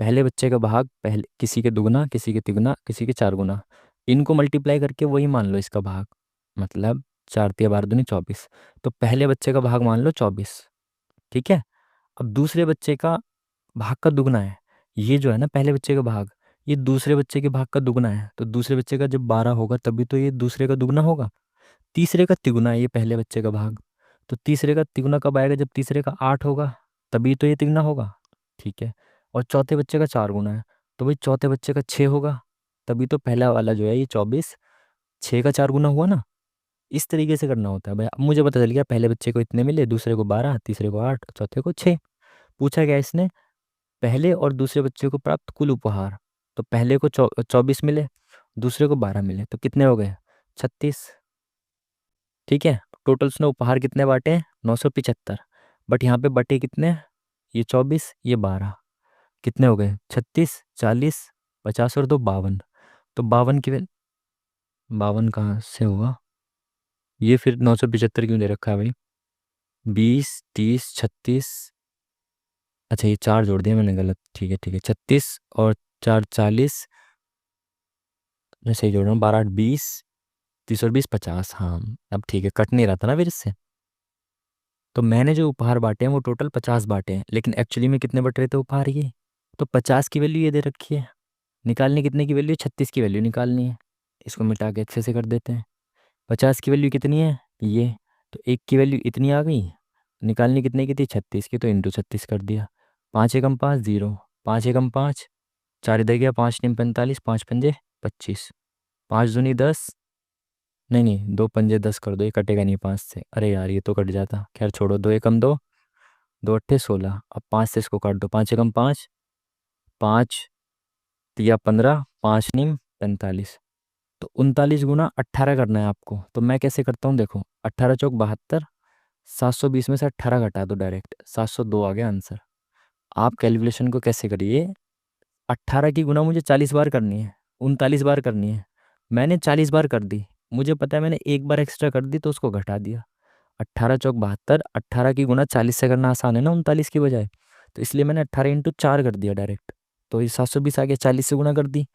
पहले बच्चे का भाग पहले किसी के दुगना, किसी के तिगुना, किसी के 4 गुना, इनको मल्टीप्लाई करके वही मान लो इसका भाग, मतलब 4 तिया 12 दूनी 24। तो पहले बच्चे का भाग मान लो 24। ठीक है, अब दूसरे बच्चे का भाग का दुगना है, ये जो है ना पहले बच्चे का भाग, ये दूसरे बच्चे के भाग का दुगना है, तो दूसरे बच्चे का जब 12 होगा तभी तो ये दूसरे का दुगना होगा। तीसरे का तिगुना है ये पहले बच्चे का भाग, तो तीसरे का तिगुना कब आएगा? जब तीसरे का 8 होगा, तभी तो ये तिगुना होगा। ठीक है, और चौथे बच्चे का 4 गुना है, तो भाई चौथे बच्चे का 6 होगा, तभी तो पहला वाला जो है ये 24 6 का 4 गुना हुआ ना। इस तरीके से करना होता है भाई। अब मुझे पता चल गया पहले बच्चे को इतने मिले, दूसरे को 12, तीसरे को 8, चौथे को 6। पूछा गया इसने पहले और दूसरे बच्चे को प्राप्त कुल उपहार, तो पहले को 24 मिले, दूसरे को 12 मिले, तो कितने हो गए? 36। ठीक है, टोटल उसने उपहार कितने बांटे हैं? 975। बट यहाँ पे बटे कितने हैं? ये 24, ये 12, कितने हो गए? 36, 40, 50 और 2 52। तो 52 की 52 कहाँ से होगा? ये फिर 975 क्यों दे रखा है भाई? 20 30 36, अच्छा ये 4 जोड़ दिया मैंने गलत। ठीक है ठीक है, 36 और 4 40, मैं सही जोड़ रहा हूँ, 12 8 20, 30 और 20 50। हाँ, अब ठीक है, कट नहीं रहा था ना फिर इससे। तो मैंने जो उपहार बांटे हैं वो टोटल 50 बांटे हैं, लेकिन एक्चुअली में कितने बट रहे थे उपहार ये? तो 50 की वैल्यू ये दे रखी है, निकालनी कितने की वैल्यू? 36 की वैल्यू निकालनी है। इसको मिटा के अच्छे से कर देते हैं। 50 की वैल्यू कितनी है? ये, तो एक की वैल्यू इतनी आ गई, निकालनी कितने की थी? 36 की, तो इंटू 36 कर दिया। 5 एकम 5 0, 5 एकम 5, 4 इधर गया, 5 नीम 45, 5 पंजे 25, 5 दूनी 10, नहीं नहीं 2 पंजे 10 कर दो, ये कटेगा नहीं 5 से, अरे यार ये तो कट जाता, खैर छोड़ो, 2 एकम 2, 2 अट्ठे 16, अब 5 से इसको काट दो, 5 एकम 5, 5 तिया 15, 5 नीम 45, तो 39 × 18 करना है आपको। तो मैं कैसे करता हूँ देखो, 18 चौक 72, 720 में से 18 घटा दो डायरेक्ट, 702 आ गया आंसर। आप कैलकुलेशन को कैसे करिए, 18 की गुना मुझे 40 बार करनी है, 39 बार करनी है, मैंने 40 बार कर दी, मुझे पता है मैंने एक बार एक्स्ट्रा कर दी तो उसको घटा दिया। 18 चौक 72, 18 की गुना 40 से करना आसान है ना 39 की बजाय, तो इसलिए मैंने 18 × 4 कर दिया डायरेक्ट, तो ये 720 आ गया, 40 से गुना कर दी,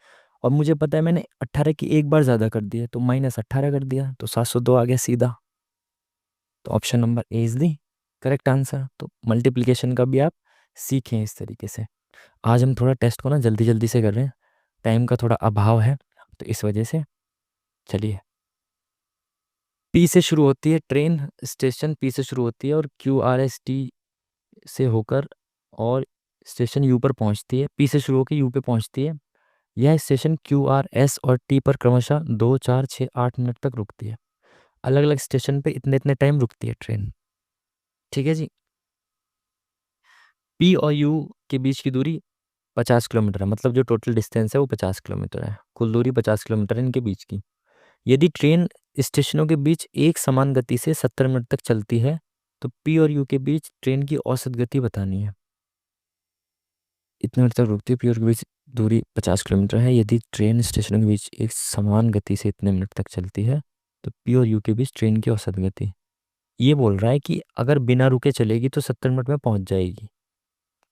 और मुझे पता है मैंने 18 की एक बार ज़्यादा कर दिया, तो -18 कर दिया, तो 702 आ गया सीधा। तो option number A is the correct answer. तो मल्टीप्लिकेशन का भी आप सीखें इस तरीके से। आज हम थोड़ा टेस्ट को ना जल्दी जल्दी से कर रहे हैं, टाइम का थोड़ा अभाव है, तो इस वजह से चलिए। पी से शुरू होती है ट्रेन, स्टेशन पी से शुरू होती है और QRST से होकर और स्टेशन यू पर पहुंचती है, पी से शुरू होकर यू पे पहुंचती है। यह स्टेशन QRS और टी पर क्रमशः 2, 4, 6, 8 मिनट तक रुकती है। अलग अलग स्टेशन पे इतने इतने टाइम रुकती है ट्रेन। ठीक है जी। पी और यू के बीच की दूरी 50 किलोमीटर है, मतलब जो टोटल डिस्टेंस है वो 50 किलोमीटर है, कुल दूरी 50 किलोमीटर है इनके बीच की। यदि ट्रेन स्टेशनों के बीच एक समान गति से 70 मिनट तक चलती है तो पी और यू के बीच ट्रेन की औसत गति बतानी है। इतने मिनट तक रुकती है, पी और यू के बीच दूरी 50 किलोमीटर है। यदि ट्रेन स्टेशनों के बीच एक समान गति से इतने मिनट तक चलती है तो पी और यू के बीच ट्रेन की औसत गति, ये बोल रहा है कि अगर बिना रुके चलेगी तो 70 मिनट में पहुंच जाएगी,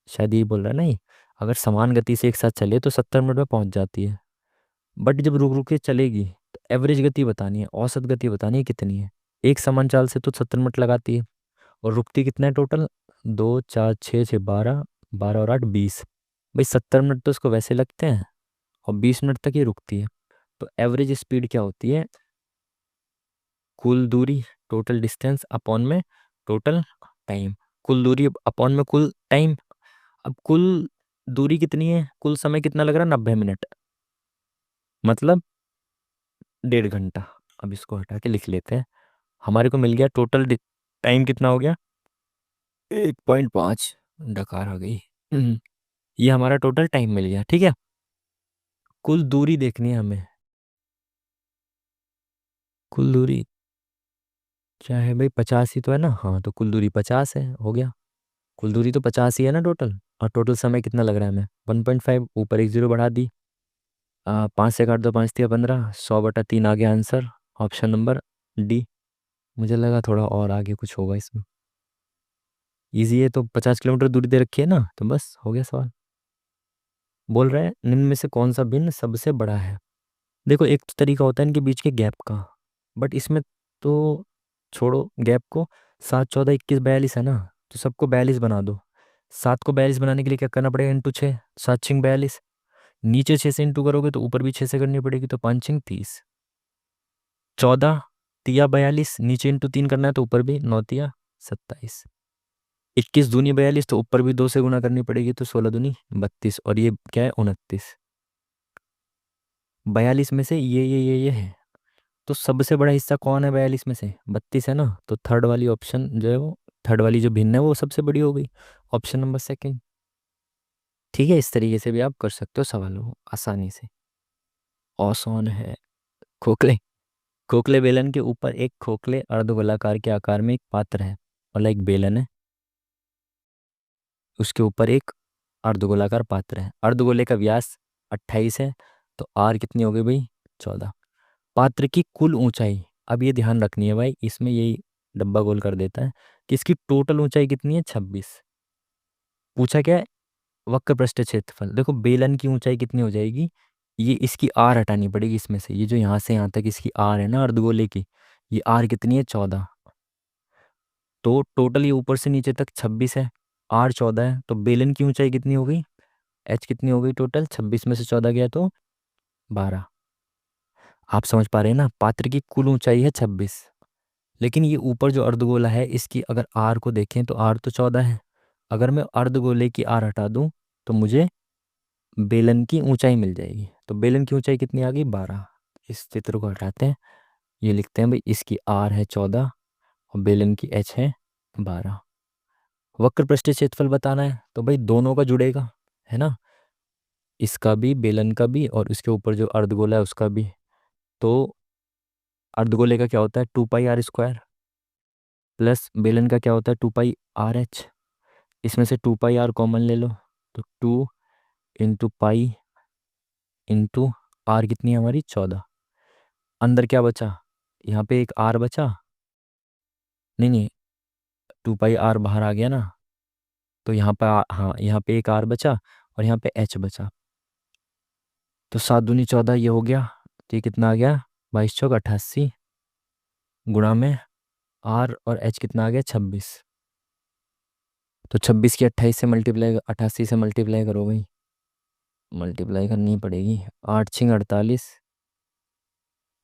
शायद ये बोल रहा है नहीं, अगर समान गति से एक साथ चले तो 70 मिनट में पहुंच जाती है, बट जब रुक रुक के चलेगी तो एवरेज गति बतानी है, औसत गति बतानी है कितनी है। एक समान चाल से तो 70 मिनट लगाती है, और रुकती कितना है टोटल, 2, 4, 6, 6, 12, 12 और 8, 20, भाई 70 मिनट तो उसको वैसे लगते हैं और 20 मिनट तक ये रुकती है। तो एवरेज स्पीड क्या होती है, कुल दूरी टोटल डिस्टेंस अपॉन में टोटल टाइम, कुल दूरी अपॉन में कुल टाइम। अब कुल दूरी कितनी है, कुल समय कितना लग रहा है, 90 मिनट, मतलब 1.5 घंटा। अब इसको हटा के लिख लेते हैं, हमारे को मिल गया टोटल टाइम कितना हो गया, 1.5, डकार आ गई। ये हमारा टोटल टाइम मिल गया। ठीक है, कुल दूरी देखनी है हमें, कुल दूरी क्या है भाई, 50 ही तो है ना, हाँ तो कुल दूरी 50 है, हो गया, कुल दूरी तो 50 ही है ना टोटल, और टोटल समय कितना लग रहा है हमें, 1.5, ऊपर एक जीरो बढ़ा दी, 5 से काट दो, 5 दिया 15, 100/3 आ गया आंसर, ऑप्शन नंबर डी। मुझे लगा थोड़ा और आगे कुछ होगा इसमें, इजी है, तो 50 किलोमीटर दूरी दे रखी है ना, तो बस हो गया सवाल। बोल रहे हैं निम्न में से कौन सा भिन्न सबसे बड़ा है। देखो एक तो तरीका होता है इनके बीच के गैप का, बट इसमें तो छोड़ो गैप को, 7, 14, 21, 42 है ना, तो सबको 42 बना दो। 7 को 42 बनाने के लिए क्या करना पड़ेगा, इंटू 6, 7 6 42, नीचे 6 से इंटू करोगे तो ऊपर भी 6 से करनी पड़ेगी, तो 5 6 30, 14 तिया 42, नीचे इंटू 3 करना है तो ऊपर भी 9 तिया 27, 21 दूनी 42, तो ऊपर भी 2 से गुना करनी पड़ेगी, तो 16 दूनी 32, और ये क्या है 29। 42 में से ये है, तो सबसे बड़ा हिस्सा कौन है 42 में से, 32 है ना, तो थर्ड वाली ऑप्शन जो है वो, थर्ड वाली जो भिन्न है वो सबसे बड़ी हो गई, ऑप्शन नंबर सेकंड। ठीक है, इस तरीके से भी आप कर सकते हो सवालों को आसानी से। ऑसॉन है, खोखले, खोखले बेलन के ऊपर एक खोखले अर्धगोलाकार के आकार में एक पात्र है, मतलब एक बेलन है, उसके ऊपर एक अर्धगोलाकार पात्र है, अर्धगोले का व्यास 28 है, तो आर कितनी हो गई भाई, 14। पात्र की कुल ऊंचाई, अब ये ध्यान रखनी है भाई, इसमें यही डब्बा गोल कर देता है कि इसकी टोटल ऊंचाई कितनी है, 26। पूछा क्या है, वक्र पृष्ठ क्षेत्रफल, देखो बेलन की ऊंचाई कितनी हो जाएगी, ये इसकी आर हटानी पड़ेगी इसमें से, ये जो यहाँ से यहाँ तक इसकी आर है ना अर्धगोले की, ये आर कितनी है, 14, तो टोटल ये ऊपर से नीचे तक 26 है, आर 14 है, तो बेलन की ऊंचाई कितनी हो गई, एच कितनी हो गई टोटल, 26 में से 14 गया तो 12। आप समझ पा रहे हैं ना, पात्र की कुल ऊंचाई है 26, लेकिन ये ऊपर जो अर्धगोला है इसकी अगर आर को देखें तो आर तो 14 है, अगर मैं अर्धगोले की आर हटा दूं तो मुझे बेलन की ऊंचाई मिल जाएगी। तो बेलन की ऊंचाई कितनी आ गई? 12। इस चित्र को हटाते हैं, ये लिखते हैं भाई इसकी आर है 14 और बेलन की एच है 12। वक्र पृष्ठीय क्षेत्रफल बताना है तो भाई दोनों का जुड़ेगा, है ना, इसका भी बेलन का भी और इसके ऊपर जो अर्धगोला है उसका भी। तो अर्धगोले का क्या होता है? 2 पाई r² प्लस बेलन का क्या होता है? 2 पाई r h। इसमें से 2 पाई r कॉमन ले लो, तो 2 × पाई इंटू आर कितनी है हमारी? 14। अंदर क्या बचा? यहाँ पे एक आर बचा, नहीं नहीं, 2 पाई r बाहर आ गया ना, तो यहाँ पे हाँ यहाँ पे एक आर बचा और यहाँ पे एच बचा। तो 7 दूनी 14 ये हो गया। तो ये कितना आ गया? 22×4 = 88 गुणा में आर और एच कितना आ गया? 26। तो 26 की 28 से मल्टीप्लाई 88 से मल्टीप्लाई करो भाई, मल्टीप्लाई करनी पड़ेगी। 8×6 = 48,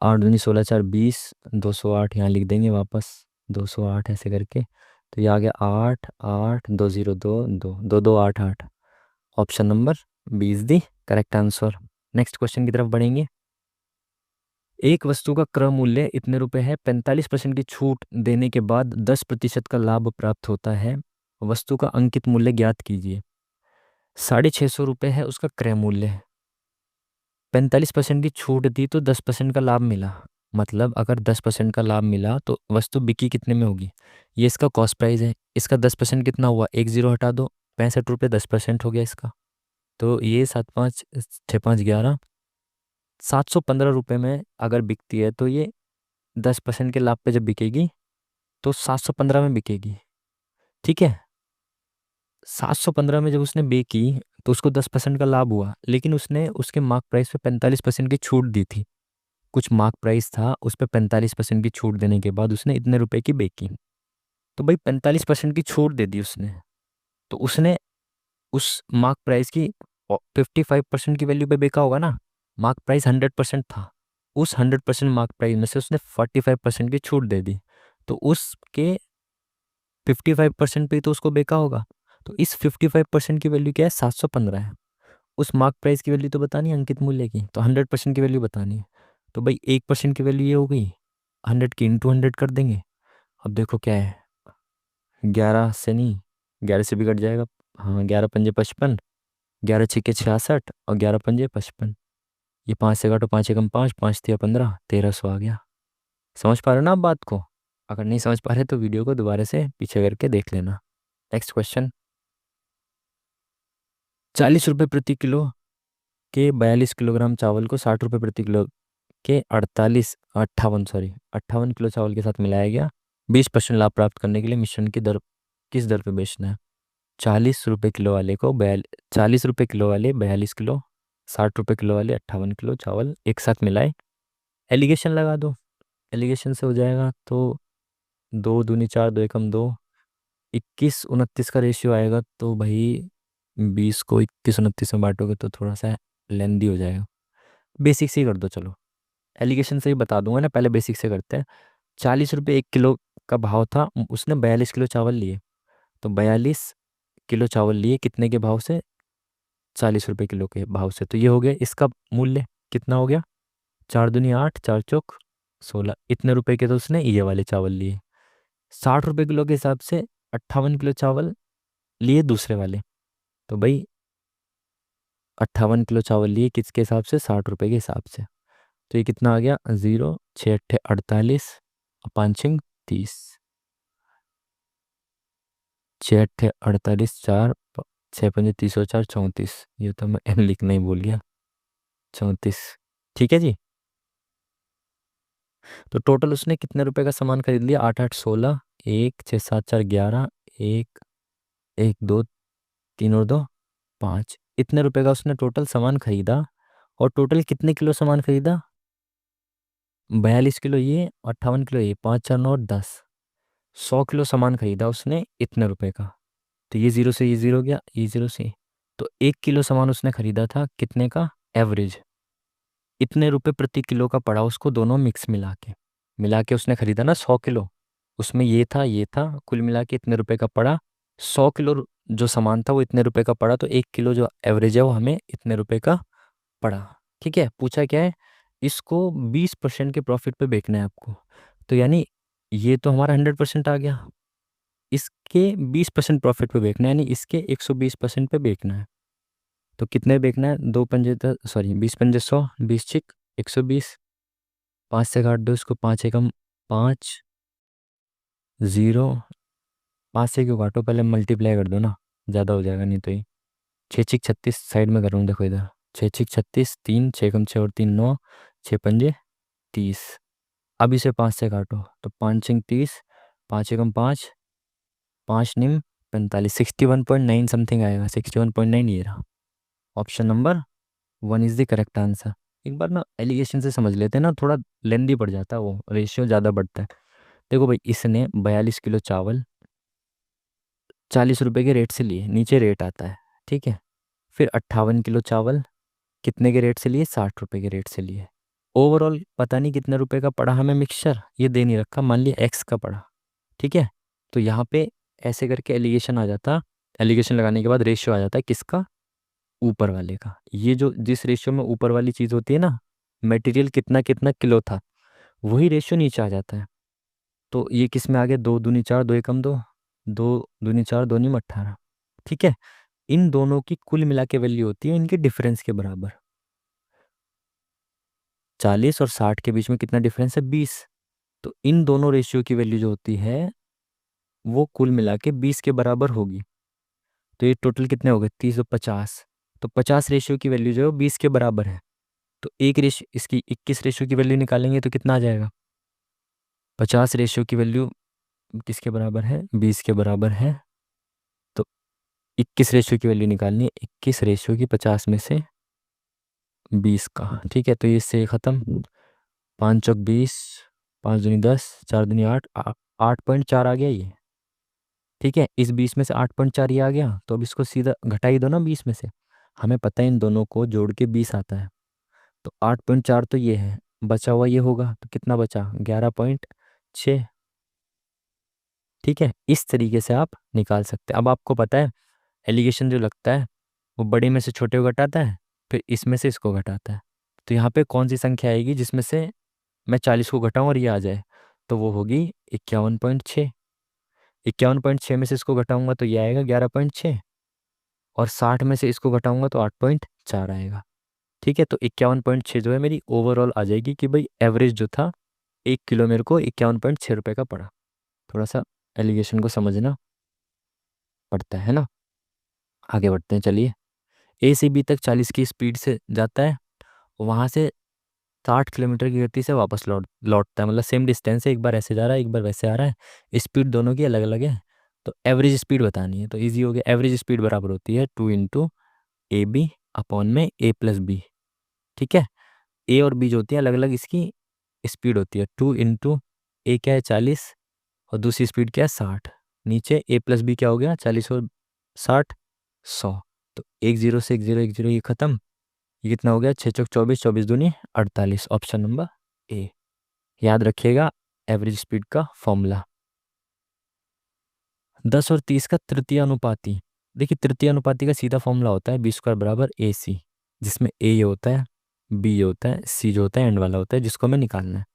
8 दूनी 16 4 20, 208 यहाँ लिख देंगे वापस, 208 ऐसे करके। तो ये आ गया 8 8 2 0 2 2 2 2 8 8। Option number B is the correct answer. Next question की तरफ बढ़ेंगे। एक वस्तु का क्रय मूल्य इतने रुपए है, 45% की छूट देने के बाद 10% का लाभ प्राप्त होता है। वस्तु का अंकित मूल्य ज्ञात कीजिए। 650 रुपये है उसका क्रय मूल्य, 45% की छूट दी तो 10% का लाभ मिला। मतलब अगर 10% का लाभ मिला तो वस्तु बिकी कितने में होगी? ये इसका कॉस्ट प्राइस है, इसका 10% कितना हुआ? एक जीरो हटा दो, 65 रुपये 10% हो गया इसका। तो ये 7×5 = 6×5 = 11, 715 रुपये में अगर बिकती है तो ये 10% के लाभ पे जब बिकेगी तो 715 में बिकेगी। ठीक है, 715 में जब उसने बेची तो उसको 10% का लाभ हुआ, लेकिन उसने उसके मार्क प्राइस पे 45% की छूट दी थी। कुछ मार्क प्राइस था उस पर 45% की छूट देने के बाद उसने इतने रुपए की बेची। तो भाई 45% की छूट दे दी उसने, तो उसने उस मार्क प्राइस की 55% की वैल्यू पे बेचा होगा ना। मार्क प्राइस 100% था, उस 100% मार्क प्राइस में से उसने 45% की छूट दे दी, तो उसके 55% पे ही तो उसको बेचा होगा। तो इस 55% की वैल्यू क्या है? 715 है। उस मार्क प्राइस की वैल्यू तो बतानी है अंकित मूल्य की, तो 100% की वैल्यू बतानी है। तो भाई 1% की वैल्यू ये हो गई, 100 की इंटू 100 कर देंगे। अब देखो क्या है, 11 से नहीं, 11 से बिगड़ जाएगा। हाँ, 11×5 = 55, 11×6 = 66 और 11×5 = 55। ये 5 से काटो, 5 × 1 = 5, 5×3 = 15, 1300 आ गया। समझ पा रहे हो ना आप बात को? अगर नहीं समझ पा रहे तो वीडियो को दोबारा से पीछे करके देख लेना। Next question. 40 रुपये प्रति किलो के 42 किलोग्राम चावल को 60 रुपये प्रति किलो के 58 किलो चावल के साथ मिलाया गया। 20% लाभ प्राप्त करने के लिए मिश्रण की दर किस दर पे बेचना है? 40 रुपये किलो वाले को 40 रुपये किलो वाले 42 किलो, 60 रुपये किलो वाले 58 किलो चावल एक साथ मिलाए। एलिगेशन लगा दो, एलिगेशन से हो जाएगा। तो 2 दूनी 4, 2 एकम 2, 21 29 का रेशियो आएगा। तो भाई 20 को 21 29 में बांटोगे तो थोड़ा सा लेंदी हो जाएगा। बेसिक से ही कर दो चलो, एलिगेशन से ही बता दूंगा ना, पहले बेसिक से करते हैं। 40 रुपये 1 किलो का भाव था, उसने 42 किलो चावल लिए, तो 42 किलो चावल लिए कितने के भाव से? 40 रुपये किलो के भाव से। तो ये हो गया इसका मूल्य कितना हो गया? 4 दूनी 8, 4 चौक 16, इतने रुपए के तो उसने ये वाले चावल लिए। 60 रुपये किलो के हिसाब से 58 किलो चावल लिए दूसरे वाले। तो भाई 58 किलो चावल लिए किसके हिसाब से? 60 रुपये के हिसाब से। तो ये कितना आ गया? 0 6 8 48 और 5 6 30, 6 8 48 4 6 5 30 और 4 34। ये तो मैं एम लिखना ही भूल गया, 34। ठीक है जी। तो टोटल उसने कितने रुपए का सामान खरीद लिया? 8 8 16, 1 6 7 4 11, 1 1 2 3 और 2 5, इतने रुपए का उसने टोटल सामान खरीदा। और टोटल कितने किलो सामान खरीदा? 42 किलो ये, 58 किलो ये, 5 4 9 10, 100 किलो सामान खरीदा उसने इतने रुपए का। तो ये जीरो से ये जीरो गया, ये जीरो से। तो 1 किलो सामान उसने खरीदा था कितने का? एवरेज इतने रुपए प्रति किलो का पड़ा उसको, दोनों मिक्स मिला के उसने खरीदा ना 100 किलो, उसमें ये था कुल मिला के इतने रुपए का पड़ा। 100 किलो जो सामान था वो इतने रुपए का पड़ा, तो 1 किलो जो एवरेज है वो हमें इतने रुपए का पड़ा। ठीक है, पूछा क्या है, इसको 20% के प्रॉफिट पे बेचना है आपको। तो यानी ये तो हमारा 100% आ गया, इसके 20% प्रॉफिट पे बेचना है, यानी इसके 120% पे बेचना है। तो कितने बेचना है, 20 पंजे 20 120, 5 से काट दो इसको, 5 एकम 5, 0, 5 से क्यों काटो, पहले मल्टीप्लाई कर दो ना, ज़्यादा हो जाएगा नहीं तो ये। 6 6 36 साइड में करूँ, देखो इधर, 6 6 36, 3 6 एकम 6 और 3 9, 6 पंजे 30। अब इसे 5 से काटो, तो 5 6 30, 5 एकम 5, 5 निम 45, 61.9 समथिंग आएगा, 61.9 ये रहा। Option number 1 is the correct answer. एक बार ना एलिगेशन से समझ लेते हैं ना, थोड़ा लेंदी पड़ जाता है, वो रेशियो ज़्यादा बढ़ता है। देखो भाई, इसने 42 किलो चावल 40 रुपए के रेट से लिए, नीचे रेट आता है, ठीक है। फिर 58 किलो चावल कितने के रेट से लिए, 60 रुपए के रेट से लिए। ओवरऑल पता नहीं कितने रुपए का पड़ा हमें मिक्सचर, ये दे नहीं रखा, मान लिया एक्स का पड़ा, ठीक है। तो यहाँ पे ऐसे करके एलिगेशन आ जाता, एलिगेशन लगाने के बाद रेशियो आ जाता है किसका, ऊपर वाले का। ये जो जिस रेशियो में ऊपर वाली चीज़ होती है ना, मटेरियल कितना कितना किलो था, वही रेशियो नीचे आ जाता है। तो ये किस में आ गया, 2 दूनी 4, 2 एकम 2, 2 दूनी 4, 2 नीम 18, ठीक है। इन दोनों की कुल मिला के वैल्यू होती है इनके डिफरेंस के बराबर। 40 और 60 के बीच में कितना डिफरेंस है, 20। तो इन दोनों रेशियो की वैल्यू जो होती है वो कुल मिला के 20 के बराबर होगी। तो ये टोटल कितने हो गए, 30 और 50। तो 50 रेशियो की वैल्यू जो है वो 20 के बराबर है। तो एक रेशियो, इसकी 21 रेशियो की वैल्यू निकालेंगे तो कितना आ जाएगा, 50 रेशियो की वैल्यू किसके बराबर है, 20 के बराबर है। तो 21 रेशियो की वैल्यू निकालनी है, 21 रेशियो की 50 में से 20 का, ठीक है। तो ये इससे ख़त्म, 5 चौक 20, 5 दूनी 10, 4 दूनी 8, 8.4 आ गया ये, ठीक है। इस 20 में से 8.4 ये आ गया, तो अब इसको सीधा घटा ही दो ना 20 में से, हमें पता है इन दोनों को जोड़ के 20 आता है। तो 8.4 तो ये है, बचा हुआ ये होगा, तो कितना बचा, 11.6, ठीक है। इस तरीके से आप निकाल सकते हैं। अब आपको पता है एलिगेशन जो लगता है वो बड़े में से छोटे को घटाता है, फिर इसमें से इसको घटाता है। तो यहाँ पे कौन सी संख्या आएगी जिसमें से मैं 40 को घटाऊं और ये आ जाए, तो वो होगी 51.6। 51.6 में से इसको घटाऊंगा तो ये आएगा 11.6, और 60 में से इसको घटाऊंगा तो 8.4 आएगा, ठीक है। तो 51.6 जो है मेरी ओवरऑल आ जाएगी कि भाई एवरेज जो था 1 किलो मेरे को 51.6 रुपये का पड़ा। थोड़ा सा एलिगेशन को समझना पड़ता है ना। आगे बढ़ते हैं, चलिए। ए से बी तक 40 की स्पीड से जाता है, वहाँ से 60 किलोमीटर की गति से वापस लौटता है, मतलब सेम डिस्टेंस है, एक बार ऐसे जा रहा है एक बार वैसे आ रहा है, स्पीड दोनों की अलग अलग है। तो एवरेज स्पीड बतानी है, तो इजी हो गया, एवरेज स्पीड बराबर होती है 2 × AB अपॉन में A + B, ठीक है। ए और बी जो होती है अलग अलग, इसकी स्पीड होती है, 2 × A क्या है 40, और दूसरी स्पीड क्या है 60। नीचे A + B क्या हो गया, 40 और 60, 100। तो 1 0 से 1 0 1 0 ये खत्म, ये कितना हो गया, 6 चौक 24, 24 दूनी 48, ऑप्शन नंबर ए। याद रखिएगा एवरेज स्पीड का फॉर्मूला। 10 और 30 का तृतीय अनुपाती, देखिए तृतीय अनुपाती का सीधा फॉर्मूला होता है B² बराबर AC, जिसमें ए ये होता है, बी ये होता है, सी जो होता है एंड वाला होता है, जिसको हमें निकालना है।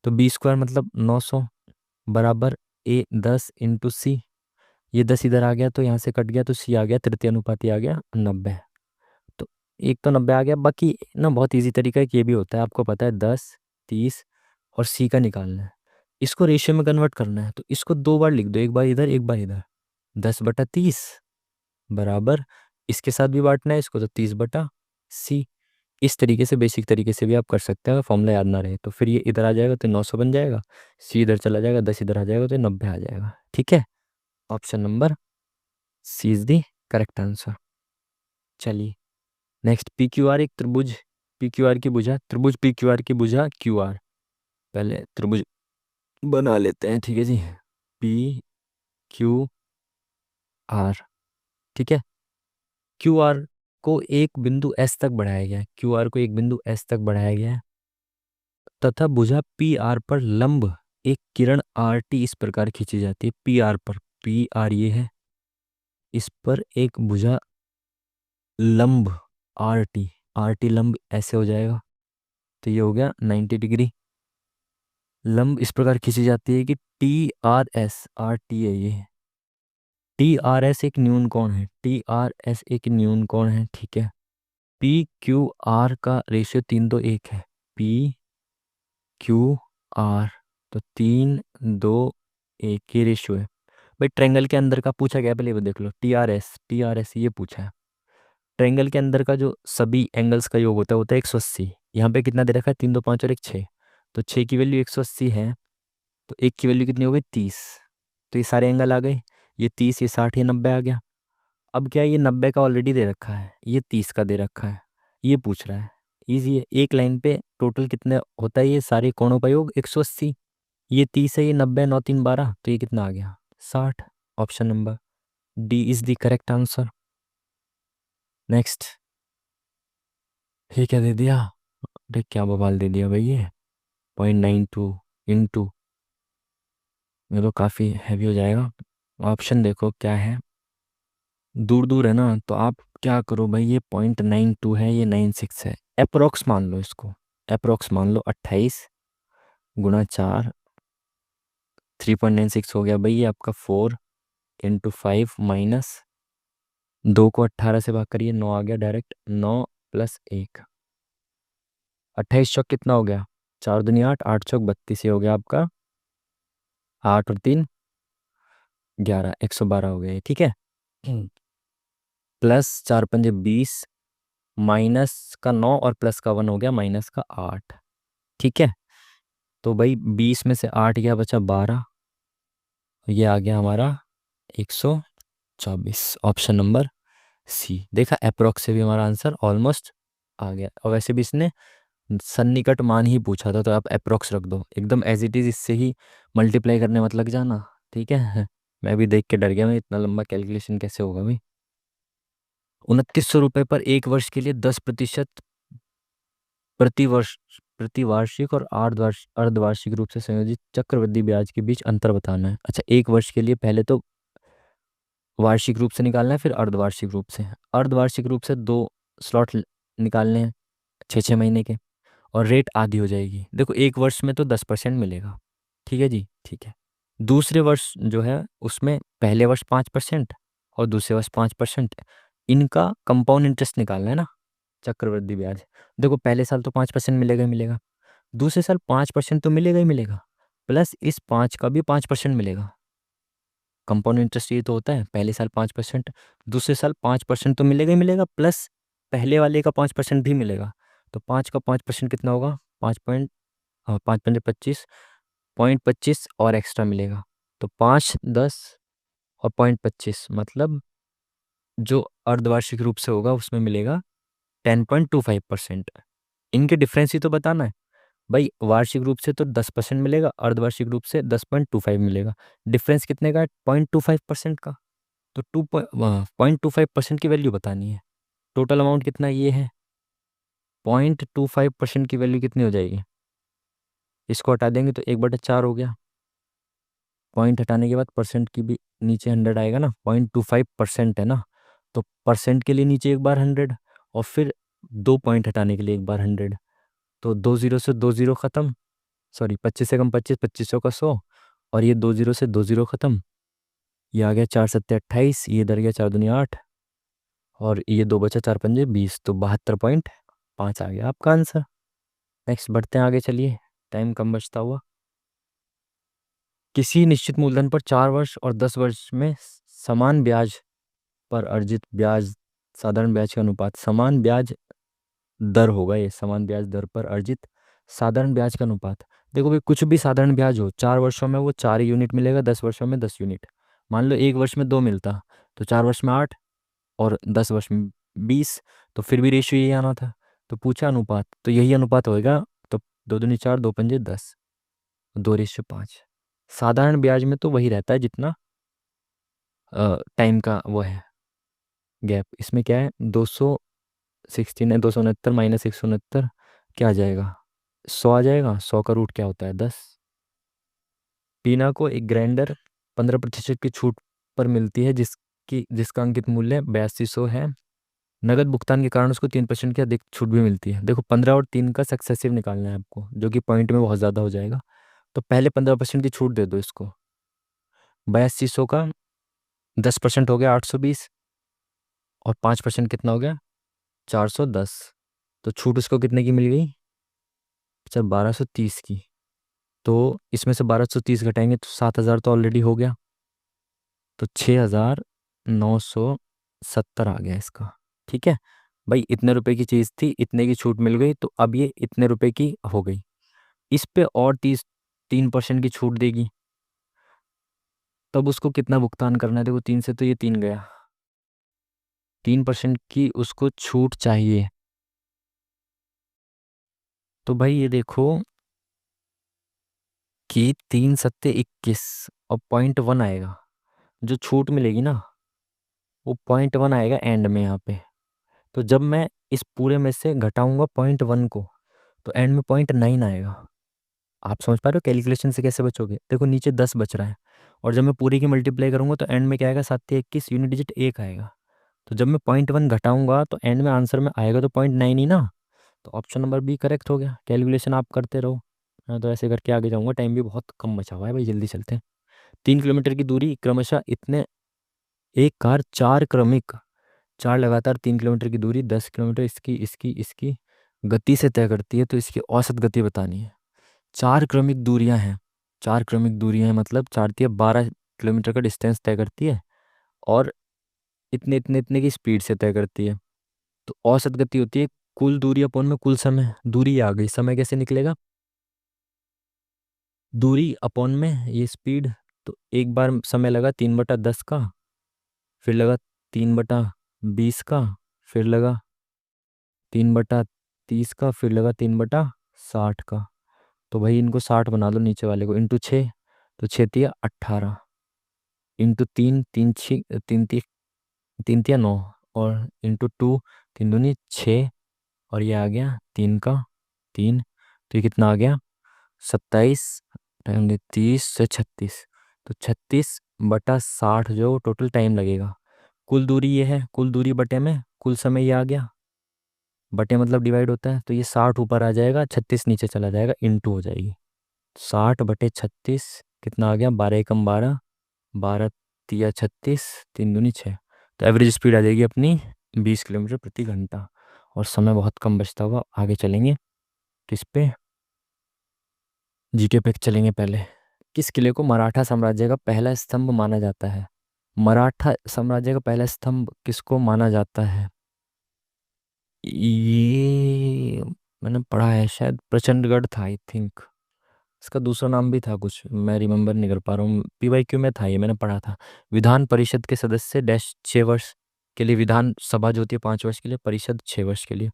तो B² मतलब 900 बराबर A10 × C, ये 10 इधर आ गया तो यहाँ से कट गया, तो सी आ गया, तृतीय अनुपाती आ गया 90। तो एक तो 90 आ गया, बाकी ना बहुत इजी तरीका है कि ये भी होता है, आपको पता है 10 30 और सी का निकालना है, इसको रेशियो में कन्वर्ट करना है, तो इसको 2 बार लिख दो, एक बार इधर एक बार इधर। 10/30 बराबर, इसके साथ भी बांटना है इसको, तो 30/C। इस तरीके से बेसिक तरीके से भी आप कर सकते हैं, अगर फॉर्मूला याद ना रहे तो। फिर ये इधर आ जाएगा तो 900 बन जाएगा, सी इधर चला जाएगा, 10 इधर आ जाएगा तो 90 आ जाएगा, ठीक है। Option number C is the correct answer. चलिए नेक्स्ट, PQR एक त्रिभुज, PQR की भुजा, त्रिभुज PQR की भुजा QR। पहले त्रिभुज बना लेते हैं, ठीक है जी, PQR, ठीक है। QR को एक बिंदु S तक बढ़ाया गया है, QR को एक बिंदु S तक बढ़ाया गया है, तथा भुजा PR पर लंब एक किरण RT इस प्रकार खींची जाती है। PR पर, PR ये है, इस पर एक भुजा लंब RT, RT लंब ऐसे हो जाएगा, तो ये हो गया 90 डिग्री। लंब इस प्रकार खींची जाती है कि TRS, RT है ये, TRS एक न्यून कोण है, TRS एक न्यून कोण है, ठीक है। PQR का रेशियो 3:1 है, PQR, तो 3:2 की रेशियो है। भाई ट्रायंगल के अंदर का पूछा गया, पहले वो देख लो, TRS ये पूछा है। ट्रायंगल के अंदर का जो सभी एंगल्स का योग होता है 180। यहाँ पे कितना दे रखा है, 3, 2, 5 और एक 6, तो 6 की वैल्यू 180 है, तो एक की वैल्यू कितनी हो गई, 30। तो ये सारे एंगल आ गए, ये 30, ये 60, ये 90 आ गया। अब क्या है, ये 90 का ऑलरेडी दे रखा है, ये 30 का दे रखा है, ये पूछ रहा है। इजी है, एक लाइन पे टोटल कितने होता है ये सारे कोणों का योग, 180। ये 30 है, ये 90, 9 3 12, तो ये कितना आ गया, 60। Option number D is the correct answer. Next, ये क्या दे दिया, अरे क्या बवाल दे दिया भाई, ये 0.92 ये तो काफ़ी हैवी हो जाएगा। ऑप्शन देखो क्या है, दूर दूर है ना, तो आप क्या करो भाई, ये 0.92 है, ये 96 है, अप्रोक्स मान लो इसको, अप्रोक्स मान लो 28 × 4, 3.96 हो गया भाई, ये आपका 4 × 5 माइनस 2 को 18 से भाग करिए, 9 आ गया डायरेक्ट, 9 + 1, 28 चौक कितना हो गया, 4 दूनी 8, 8 चौक 32, ये हो गया आपका 8 और 3 11, 112 हो गया ये, ठीक है। प्लस 4 पंजे 20, माइनस का 9 और प्लस का 1 हो गया माइनस का 8, ठीक है। तो भाई 20 में से 8 गया, बचा 12, ये आ गया हमारा 124। ऑप्शन नंबर सी, देखा अप्रोक्स से भी हमारा आंसर ऑलमोस्ट आ गया। और वैसे भी इसने सन्निकट मान ही पूछा था, तो आप अप्रोक्स रख दो एकदम एज इट इज़, इससे ही मल्टीप्लाई करने मत लग जाना, ठीक है। मैं भी देख के डर गया, मैं इतना लंबा कैलकुलेशन कैसे होगा भाई। 2900 रुपये पर एक वर्ष के लिए 10% प्रतिवर्ष प्रतिवार्षिक और अर्धवार्षिक रूप से संयोजित चक्रवृद्धि ब्याज के बीच अंतर बताना है। अच्छा, एक वर्ष के लिए पहले तो वार्षिक रूप से निकालना है, फिर अर्धवार्षिक रूप से। अर्धवार्षिक रूप से 2 स्लॉट निकालने हैं 6 6 महीने के, और रेट आधी हो जाएगी। देखो एक वर्ष में तो 10% मिलेगा, ठीक है जी, ठीक है। दूसरे वर्ष जो है उसमें पहले वर्ष 5% और दूसरे वर्ष 5%, इनका कंपाउंड इंटरेस्ट निकालना है ना, चक्रवृद्धि ब्याज। देखो पहले साल तो 5% मिलेगा ही मिलेगा, दूसरे साल 5% तो मिलेगा ही मिलेगा, प्लस इस 5 का भी 5% मिलेगा। कंपाउंड इंटरेस्ट ये तो होता है, पहले साल 5%, दूसरे साल 5% तो मिलेगा ही मिलेगा, प्लस पहले वाले का 5% भी मिलेगा। तो 5 का 5% कितना होगा, 5 पंजे 25, 0.25 और एक्स्ट्रा मिलेगा, तो 5 10 और 0.25, मतलब जो अर्धवार्षिक रूप से होगा उसमें मिलेगा 10.25%। इनके डिफरेंस ही तो बताना है भाई, वार्षिक रूप से तो 10% मिलेगा, अर्धवार्षिक रूप से 10.25 मिलेगा, डिफरेंस कितने का है, 0.25% का। तो 0.25% की वैल्यू बतानी है। टोटल अमाउंट कितना ये है, 0.25% की वैल्यू कितनी हो जाएगी, इसको हटा देंगे तो 1/4 हो गया, पॉइंट हटाने के बाद परसेंट की भी नीचे 100 आएगा ना, 0.25% है ना, तो परसेंट के लिए नीचे एक बार 100, और फिर 2 पॉइंट हटाने के लिए एक बार 100, तो 2 0 से 2 0 ख़त्म, सॉरी 25 से कम 25, 2500 का 100, और ये 2 0 से 2 0 ख़त्म, ये आ गया 4 7 28, ये इधर गया 4 दूनी 8, और ये 2 बचा 4 पंजे 20, तो 72.5 आ गया आपका आंसर। नेक्स्ट बढ़ते हैं आगे, चलिए टाइम कम बचता हुआ। किसी निश्चित मूलधन पर 4 वर्ष और 10 वर्ष में समान ब्याज पर अर्जित ब्याज साधारण ब्याज का अनुपात, समान ब्याज दर होगा ये, समान ब्याज दर पर अर्जित साधारण ब्याज का अनुपात। देखो भाई कुछ भी साधारण ब्याज हो, 4 वर्षों में वो 4 यूनिट मिलेगा, 10 वर्षों में 10 यूनिट। मान लो एक वर्ष में 2 मिलता, तो 4 वर्ष में 8 और 10 वर्ष में 20, तो फिर भी रेशियो यही आना था। तो पूछा अनुपात, तो यही अनुपात होएगा, तो 2 दूनी 4, 2 पंजे 10, 2:5। साधारण ब्याज में तो वही रहता है जितना टाइम का वो है गैप। इसमें क्या है, 216 है, 269 माइनस 169 क्या आ जाएगा, 100 आ जाएगा। 100 का रूट क्या होता है, 10। टीना को एक ग्राइंडर 15% की छूट पर मिलती है, कि जिसका अंकित मूल्य 8200 है, नगद भुगतान के कारण उसको 3% की अधिक छूट भी मिलती है। देखो 15 और 3 का सक्सेसिव निकालना है आपको, जो कि पॉइंट में बहुत ज़्यादा हो जाएगा। तो पहले 15% की छूट दे दो इसको। 8200 का 10% हो गया 820, और 5% कितना हो गया 410। तो छूट उसको कितने की मिल गई, अच्छा 1230 की। तो इसमें से 1230 घटाएंगे तो 7000 तो ऑलरेडी हो गया, तो 6970 आ गया इसका। ठीक है भाई, इतने रुपए की चीज़ थी, इतने की छूट मिल गई, तो अब ये इतने रुपए की हो गई। इस पे और 3% की छूट देगी, तब उसको कितना भुगतान करना है। देखो 3 से तो ये 3 गया, 3% की उसको छूट चाहिए। तो भाई ये देखो कि 3 सत्ते 21, और 0.1 आएगा, जो छूट मिलेगी ना वो 0.1 आएगा एंड में यहाँ पे। तो जब मैं इस पूरे में से घटाऊंगा 0.1 को, तो एंड में 0.9 आएगा। आप समझ पा रहे हो कैलकुलेशन से कैसे बचोगे। देखो नीचे 10 बच रहा है, और जब मैं पूरी की मल्टीप्लाई करूंगा तो एंड में क्या आएगा, 7 21 यूनिट डिजिट 1 आएगा। तो जब मैं 0.1 घटाऊंगा तो एंड में आंसर में आएगा तो 0.9 ही ना। तो ऑप्शन नंबर बी करेक्ट हो गया। कैलकुलेशन आप करते रहो। हाँ, तो ऐसे करके आगे जाऊंगा, टाइम भी बहुत कम बचा हुआ है भाई, जल्दी चलते हैं। 3 किलोमीटर की दूरी क्रमशः इतने, एक कार 4 लगातार 3 किलोमीटर की दूरी 10 किलोमीटर इसकी इसकी इसकी गति से तय करती है, तो इसकी औसत गति बतानी है। 4 क्रमिक दूरियां हैं, 4 क्रमिक दूरियां हैं मतलब 4 तिया 12 किलोमीटर का डिस्टेंस तय करती है, और इतने इतने इतने की स्पीड से तय करती है। तो औसत गति होती है कुल दूरी अपॉन में कुल समय। दूरी आ गई, समय कैसे निकलेगा, दूरी अपॉन में ये स्पीड। तो एक बार समय लगा 3/10 का, फिर लगा 3/20 का, फिर लगा 3/30 का, फिर लगा 3/60 का। तो भाई इनको 60 बना लो, नीचे वाले को इंटू 6, तो 6 तिया 18, इंटू 3 तीन तिया 9, और इंटू 2 3 दूनी 6, और ये आ गया 3 का 3। तो ये कितना आ गया 27, 30 से 36, तो 36/60 जो टोटल टाइम लगेगा। कुल दूरी ये है, कुल दूरी बटे में कुल समय ये आ गया, बटे मतलब डिवाइड होता है, तो ये 60 ऊपर आ जाएगा, 36 नीचे चला जाएगा, इंटू हो जाएगी। 60/36 कितना आ गया, 12 एकम 12, 12 तिया 36, 3 दूनी 6। तो एवरेज स्पीड आ जाएगी अपनी 20 किलोमीटर प्रति घंटा। और समय बहुत कम बचता हुआ आगे चलेंगे, किस पे, जीके पे चलेंगे पहले। किस किले को मराठा साम्राज्य का पहला स्तंभ माना जाता है। मराठा साम्राज्य का पहला स्तंभ किसको माना जाता है, ये मैंने पढ़ा है, शायद प्रचंडगढ़ था आई थिंक। इसका दूसरा नाम भी था कुछ, मैं रिमेम्बर नहीं कर पा रहा हूँ। पीवाईक्यू में था ये, मैंने पढ़ा था। विधान परिषद के सदस्य डैश 6 वर्ष के लिए, विधान सभा जो होती है 5 वर्ष के लिए, परिषद 6 वर्ष के लिए।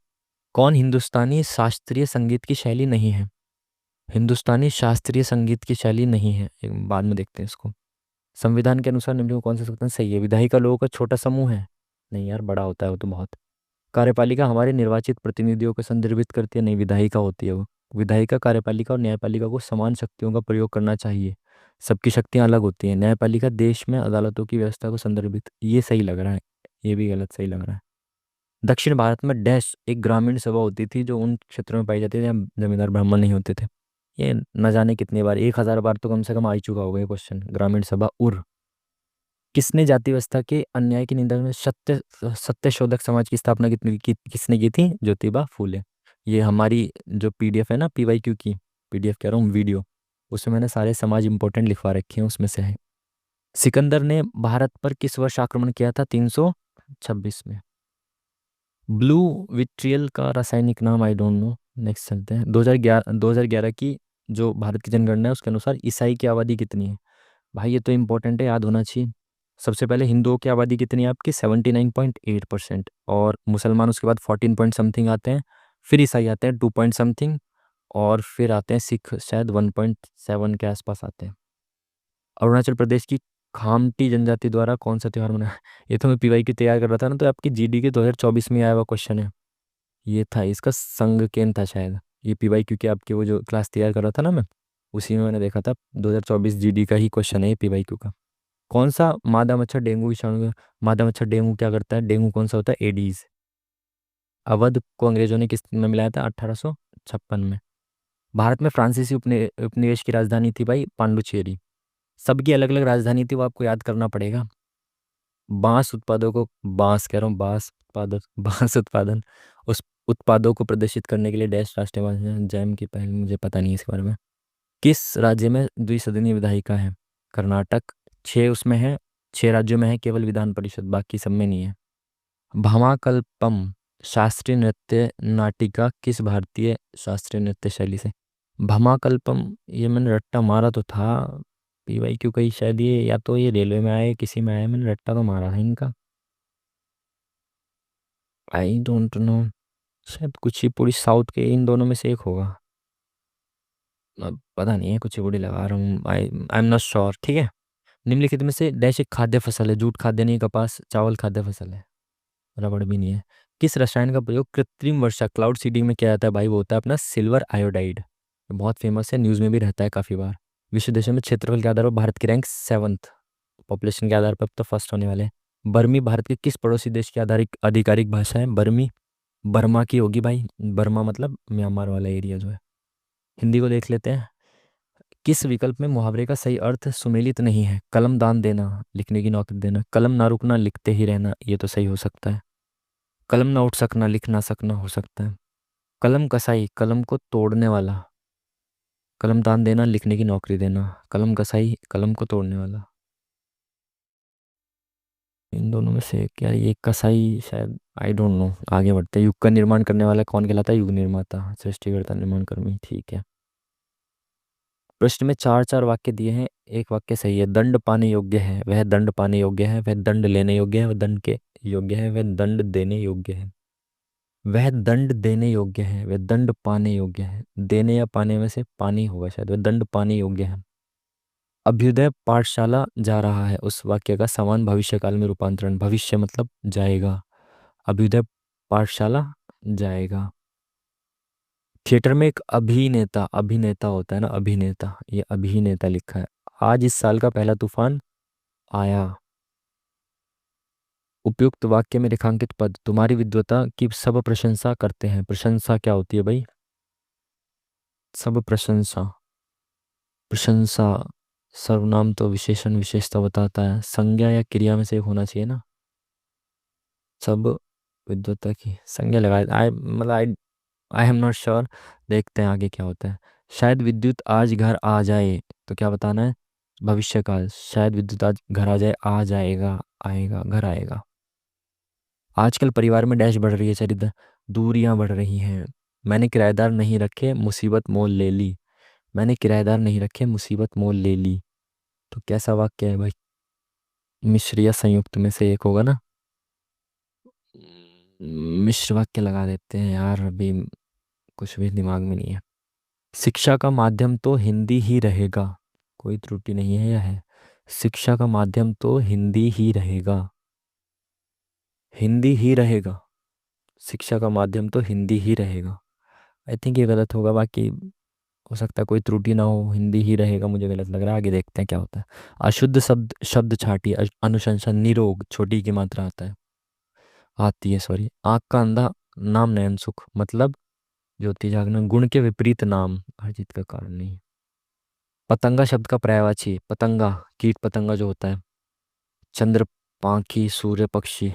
कौन हिंदुस्तानी शास्त्रीय संगीत की शैली नहीं है। हिंदुस्तानी शास्त्रीय संगीत की शैली नहीं है, एक बाद में देखते हैं इसको। संविधान के अनुसार निम्न में कौन सा सकता है, सही है। विधायिका लोगों का छोटा समूह है, नहीं यार बड़ा होता है वो तो बहुत। कार्यपालिका हमारे निर्वाचित प्रतिनिधियों को संदर्भित करती है, नहीं विधायिका होती है वो। विधायिका कार्यपालिका और न्यायपालिका को समान शक्तियों का प्रयोग करना चाहिए, सबकी शक्तियां अलग होती हैं। न्यायपालिका देश में अदालतों की व्यवस्था को संदर्भित, ये सही लग रहा है, ये भी गलत सही लग रहा है। दक्षिण भारत में डैश एक ग्रामीण सभा होती थी जो उन क्षेत्रों में पाई जाती थी जहाँ जमींदार ब्राह्मण नहीं होते थे। ये न जाने कितनी बार, 1000 बार तो कम से कम आ ही चुका होगा ये क्वेश्चन, ग्रामीण सभा उर। किसने जाति व्यवस्था के अन्याय की निंदा में सत्यशोधक समाज की स्थापना किसने की थी, ज्योतिबा फूले। ये हमारी जो पीडीएफ है ना, पीवाईक्यू की पीडीएफ कह रहा हूँ, वीडियो, उसमें मैंने सारे समाज इंपॉर्टेंट लिखवा रखे हैं, उसमें से है। सिकंदर ने भारत पर किस वर्ष आक्रमण किया था, 326 में। ब्लू विट्रियल का रासायनिक नाम आई डोंट नो, नेक्स्ट चलते हैं। 2011 की जो भारत की जनगणना है उसके अनुसार ईसाई की आबादी कितनी है। भाई ये तो इंपॉर्टेंट है, याद होना चाहिए। सबसे पहले हिंदुओं की आबादी कितनी है आपकी, 79.8%, और मुसलमान उसके बाद 14 पॉइंट समथिंग आते हैं, फिर ईसाई आते हैं 2 पॉइंट समथिंग, और फिर आते हैं सिख शायद 1.7 के आसपास आते हैं। अरुणाचल प्रदेश की खामती जनजाति द्वारा कौन सा त्यौहार मनाया। ये तो मैं पीवाई की तैयार कर रहा था ना, तो आपकी जीडी के 2024 में आया हुआ क्वेश्चन है। ये था इसका संग केन था शायद, ये पीवाई क्योंकि आपके वो जो क्लास तैयार कर रहा था ना मैं, उसी में मैंने देखा था 2024 जीडी का ही क्वेश्चन है ये पीवाई क्यू का। कौन सा मादा मच्छर डेंगू विषाणु, मादा मच्छर डेंगू क्या करता है, डेंगू कौन सा होता है, एडीज। अवध को अंग्रेजों ने किस में मिलाया था, 1856 में। भारत में फ्रांसीसी उपनिवेश की राजधानी थी भाई पांडुचेरी। सबकी अलग अलग राजधानी थी, वो आपको याद करना पड़ेगा। बांस उत्पादों को, बांस कह रहा हूँ, बांस उत्पादन बांस उत्पादन, उस उत्पादों को प्रदर्शित करने के लिए डैश राष्ट्रीय भाषा जैम की पहल, मुझे पता नहीं है इसके बारे में। किस राज्य में द्विसदनीय विधायिका है, कर्नाटक। 6 उसमें है, 6 राज्यों में है केवल विधान परिषद, बाकी सब में नहीं है। भामाकल्पम शास्त्रीय नृत्य नाटिका किस भारतीय शास्त्रीय नृत्य शैली से। भामाकल्पम, ये मैंने रट्टा मारा तो था, पीवाई क्यों कही शायद, ये या तो ये रेलवे में आए किसी में आया, मैंने रट्टा तो मारा था इनका। आई डोंट नो, शायद कुचिपुड़ी साउथ के इन दोनों में से एक होगा। अब पता नहीं है, कुचिपुड़ी लगा रहा हूँ, आई एम नॉट श्योर, ठीक है। निम्नलिखित में से डैश एक खाद्य फसल है, जूट खाद्य नहीं, कपास चावल खाद्य फसल है, रबड़ भी नहीं है। किस रसायन का प्रयोग कृत्रिम वर्षा क्लाउड सीडिंग में किया जाता है भाई, वो होता है अपना सिल्वर आयोडाइड। बहुत फेमस है, न्यूज़ में भी रहता है काफ़ी बार। विश्व देशों में क्षेत्रफल के आधार पर भारत की रैंक 7th, पॉपुलेशन के आधार पर अब तो फर्स्ट होने वाले हैं। बर्मी भारत के किस पड़ोसी देश की आधारिक आधिकारिक भाषा है, बर्मी बर्मा की होगी भाई, बर्मा मतलब म्यांमार वाला एरिया जो है। हिंदी को देख लेते हैं। किस विकल्प में मुहावरे का सही अर्थ सुमेलित नहीं है, कलम दान देना, लिखने की नौकरी देना, कलम ना रुकना लिखते ही रहना, ये तो सही हो सकता है। कलम ना उठ सकना लिख ना सकना हो सकता है। कलम कसाई कलम को तोड़ने वाला, कलम दान देना लिखने की नौकरी देना, कलम कसाई कलम को तोड़ने वाला। इन दोनों में से क्या ये कसाई शायद, आई डोंट नो। आगे बढ़ते हैं। युग का निर्माण करने वाला कौन कहलाता है, युग निर्माता, सृष्टिकर्ता, निर्माण कर्मी, ठीक है। प्रश्न में 4 4 वाक्य दिए हैं, एक वाक्य सही है। दंड पाने योग्य है, वह दंड पाने योग्य है, वह दंड लेने योग्य है, वह दंड के योग्य है, वह दंड देने योग्य है। वह दंड देने योग्य है, वह दंड पाने योग्य है, देने या पाने में से पानी होगा शायद, वह दंड पाने योग्य है। अभ्युदय पाठशाला जा रहा है, उस वाक्य का समान भविष्य काल में रूपांतरण, भविष्य मतलब जाएगा, अभ्युदय पाठशाला जाएगा। थिएटर में एक अभिनेता, अभिनेता होता है ना, अभिनेता, ये अभिनेता लिखा है। आज इस साल का पहला तूफान आया। उपयुक्त वाक्य में रेखांकित पद, तुम्हारी विद्वता की सब प्रशंसा करते हैं, प्रशंसा क्या होती है भाई, सब प्रशंसा, प्रशंसा सर्वनाम तो विशेषण विशेषता बताता है, संज्ञा या क्रिया में से एक होना चाहिए ना। सब विद्वता की संज्ञा लगाए, आई मतलब आई एम नॉट श्योर, देखते हैं आगे क्या होता है। शायद विद्युत आज घर आ जाए, तो क्या बताना है, भविष्यकाल, शायद विद्युत आज घर आ जाए, आ जाएगा, आएगा, घर आएगा। आजकल परिवार में डैश बढ़ रही है, चरित्र दूरियां बढ़ रही हैं। मैंने किराएदार नहीं रखे मुसीबत मोल ले ली, मैंने किराएदार नहीं रखे मुसीबत मोल ले ली, तो कैसा वाक्य है भाई, मिश्र या संयुक्त में से एक होगा ना। मिश्र वाक्य लगा देते हैं यार, अभी कुछ भी दिमाग में नहीं है। शिक्षा का माध्यम तो हिंदी ही रहेगा, कोई त्रुटि नहीं है, यह है शिक्षा का माध्यम तो हिंदी ही रहेगा, हिंदी ही रहेगा, शिक्षा का माध्यम तो हिंदी ही रहेगा। आई थिंक ये गलत होगा, बाकी हो सकता है कोई त्रुटि ना हो, हिंदी ही रहेगा मुझे गलत लग रहा है, आगे देखते हैं क्या होता है। अशुद्ध शब्द शब्द छाटी, अनुशंसा, निरोग छोटी की मात्रा आता है, आती है सॉरी। आँख का अंधा नाम नयन सुख, मतलब ज्योति जागना, गुण के विपरीत नाम हर चीज का कारण नहीं। पतंगा शब्द का पर्यायवाची, पतंगा कीट पतंगा जो होता है, चंद्र पाखी सूर्य पक्षी,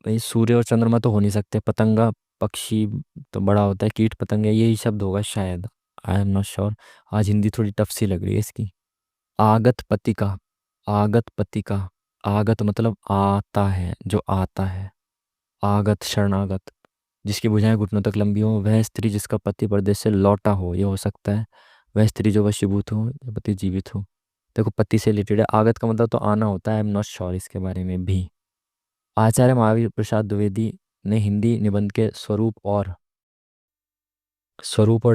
भाई सूर्य और चंद्रमा तो हो नहीं सकते, पतंगा पक्षी तो बड़ा होता है, कीट पतंगे यही शब्द होगा शायद, आई एम नॉट श्योर। आज हिंदी थोड़ी टफ सी लग रही है इसकी। आगत पतिका, आगत पतिका, आगत मतलब आता है, जो आता है, आगत शरणागत, जिसकी भुजाएं घुटनों तक लंबी हो, वह स्त्री जिसका पति परदेश से लौटा हो, ये हो सकता है। वह स्त्री जो वशीभूत हो या पति जीवित हो, देखो पति से रिलेटेड है, आगत का मतलब तो आना होता है, आई एम नॉट श्योर इसके बारे में भी। आचार्य महावीर प्रसाद द्विवेदी ने हिंदी निबंध के स्वरूप और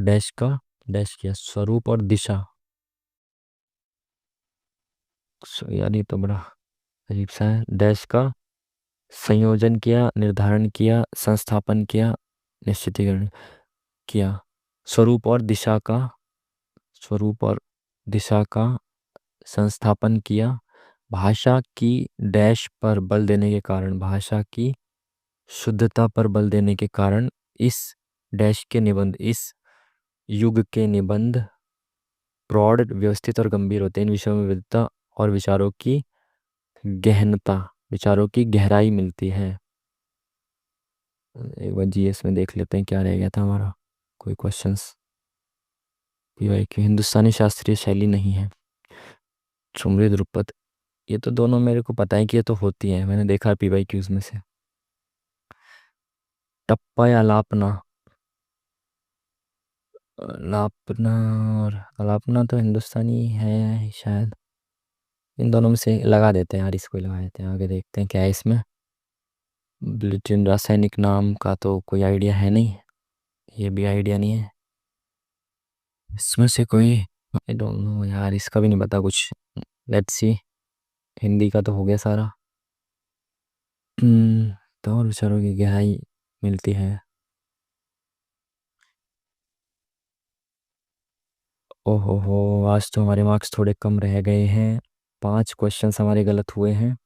डैश का डैश किया, स्वरूप और दिशा, यार ये तो बड़ा अजीब सा है, डैश का संयोजन किया, निर्धारण किया, संस्थापन किया, निश्चितीकरण किया। स्वरूप और दिशा का, स्वरूप और दिशा का संस्थापन किया, भाषा की डैश पर बल देने के कारण, भाषा की शुद्धता पर बल देने के कारण इस डैश के निबंध, इस युग के निबंध प्रौढ़, व्यवस्थित और गंभीर होते हैं। इन विषयों में विविधता और विचारों की गहनता, विचारों की गहराई मिलती है। एक बार जीएस में देख लेते हैं क्या रह गया था हमारा, कोई क्वेश्चंस। पीवाई क्यू हिंदुस्तानी शास्त्रीय शैली नहीं है। ठुमरी ध्रुपद, ये तो दोनों मेरे को पता है कि ये तो होती है, मैंने देखा है पीवाई क्यूज में से। टप्पा या अलापना, अलापना और अलापना तो हिंदुस्तानी है शायद। इन दोनों में से लगा देते हैं यार, इसको ही लगा देते हैं, आगे देखते हैं क्या है इसमें। बुलेटिन रासायनिक नाम का तो कोई आइडिया है नहीं, ये भी आइडिया नहीं है। इसमें से कोई, आई डोंट नो यार, इसका भी नहीं पता कुछ। लेट्स सी, हिंदी का तो हो गया सारा। तो और विचारों की गहराई मिलती है। ओहो हो, आज तो हमारे मार्क्स थोड़े कम रह गए हैं। 5 क्वेश्चंस हमारे गलत हुए हैं,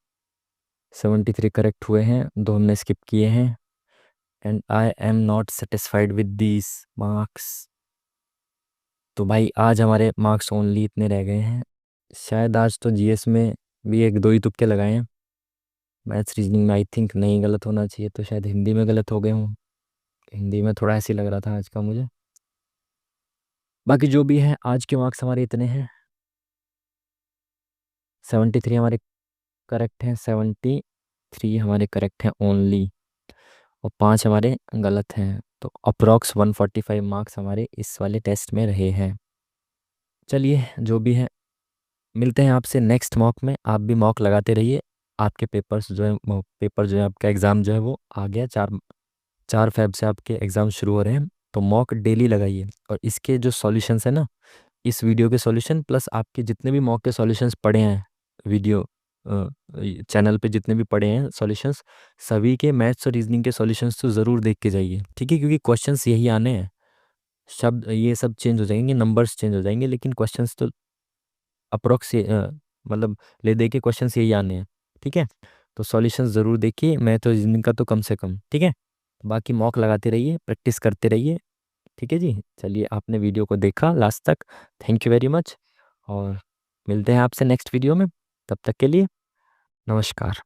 73 करेक्ट हुए हैं, 2 हमने स्किप किए हैं। And I am not satisfied with these marks. तो भाई आज हमारे मार्क्स ओनली इतने रह गए हैं। शायद आज तो जीएस में भी एक दो ही तुक्के लगाए हैं। मैथ्स रीजनिंग में आई थिंक नहीं गलत होना चाहिए, तो शायद हिंदी में गलत हो गए हूँ। हिंदी में थोड़ा ऐसे ही लग रहा था आज का मुझे। बाकी जो भी है, आज के मार्क्स हमारे इतने हैं। 73 हमारे करेक्ट हैं, 73 हमारे करेक्ट हैं ओनली, और 5 हमारे गलत हैं। तो अप्रॉक्स 145 मार्क्स हमारे इस वाले टेस्ट में रहे हैं। चलिए जो भी है, मिलते हैं आपसे नेक्स्ट मॉक में। आप भी मॉक लगाते रहिए। आपके पेपर्स जो है, पेपर जो है आपका एग्ज़ाम जो है वो आ गया, 4 फेब से आपके एग्ज़ाम शुरू हो रहे हैं। तो मॉक डेली लगाइए, और इसके जो सॉल्यूशंस है ना, इस वीडियो के सॉल्यूशन प्लस आपके जितने भी मॉक के सॉल्यूशंस पड़े हैं वीडियो चैनल पे, जितने भी पड़े हैं सॉल्यूशंस, सभी के मैथ्स और रीजनिंग के सॉल्यूशंस तो ज़रूर देख के जाइए, ठीक है? क्योंकि क्वेश्चंस यही आने हैं। शब्द ये सब चेंज हो जाएंगे, नंबर्स चेंज हो जाएंगे, लेकिन क्वेश्चंस तो अप्रोक्स मतलब ले दे के क्वेश्चंस यही आने हैं, ठीक है? तो सॉल्यूशंस ज़रूर देखिए, मैथ और रीजनिंग का तो कम से कम, ठीक है? बाकी मॉक लगाते रहिए, प्रैक्टिस करते रहिए, ठीक है जी। चलिए, आपने वीडियो को देखा लास्ट तक, थैंक यू वेरी मच, और मिलते हैं आपसे नेक्स्ट वीडियो में। तब तक के लिए नमस्कार।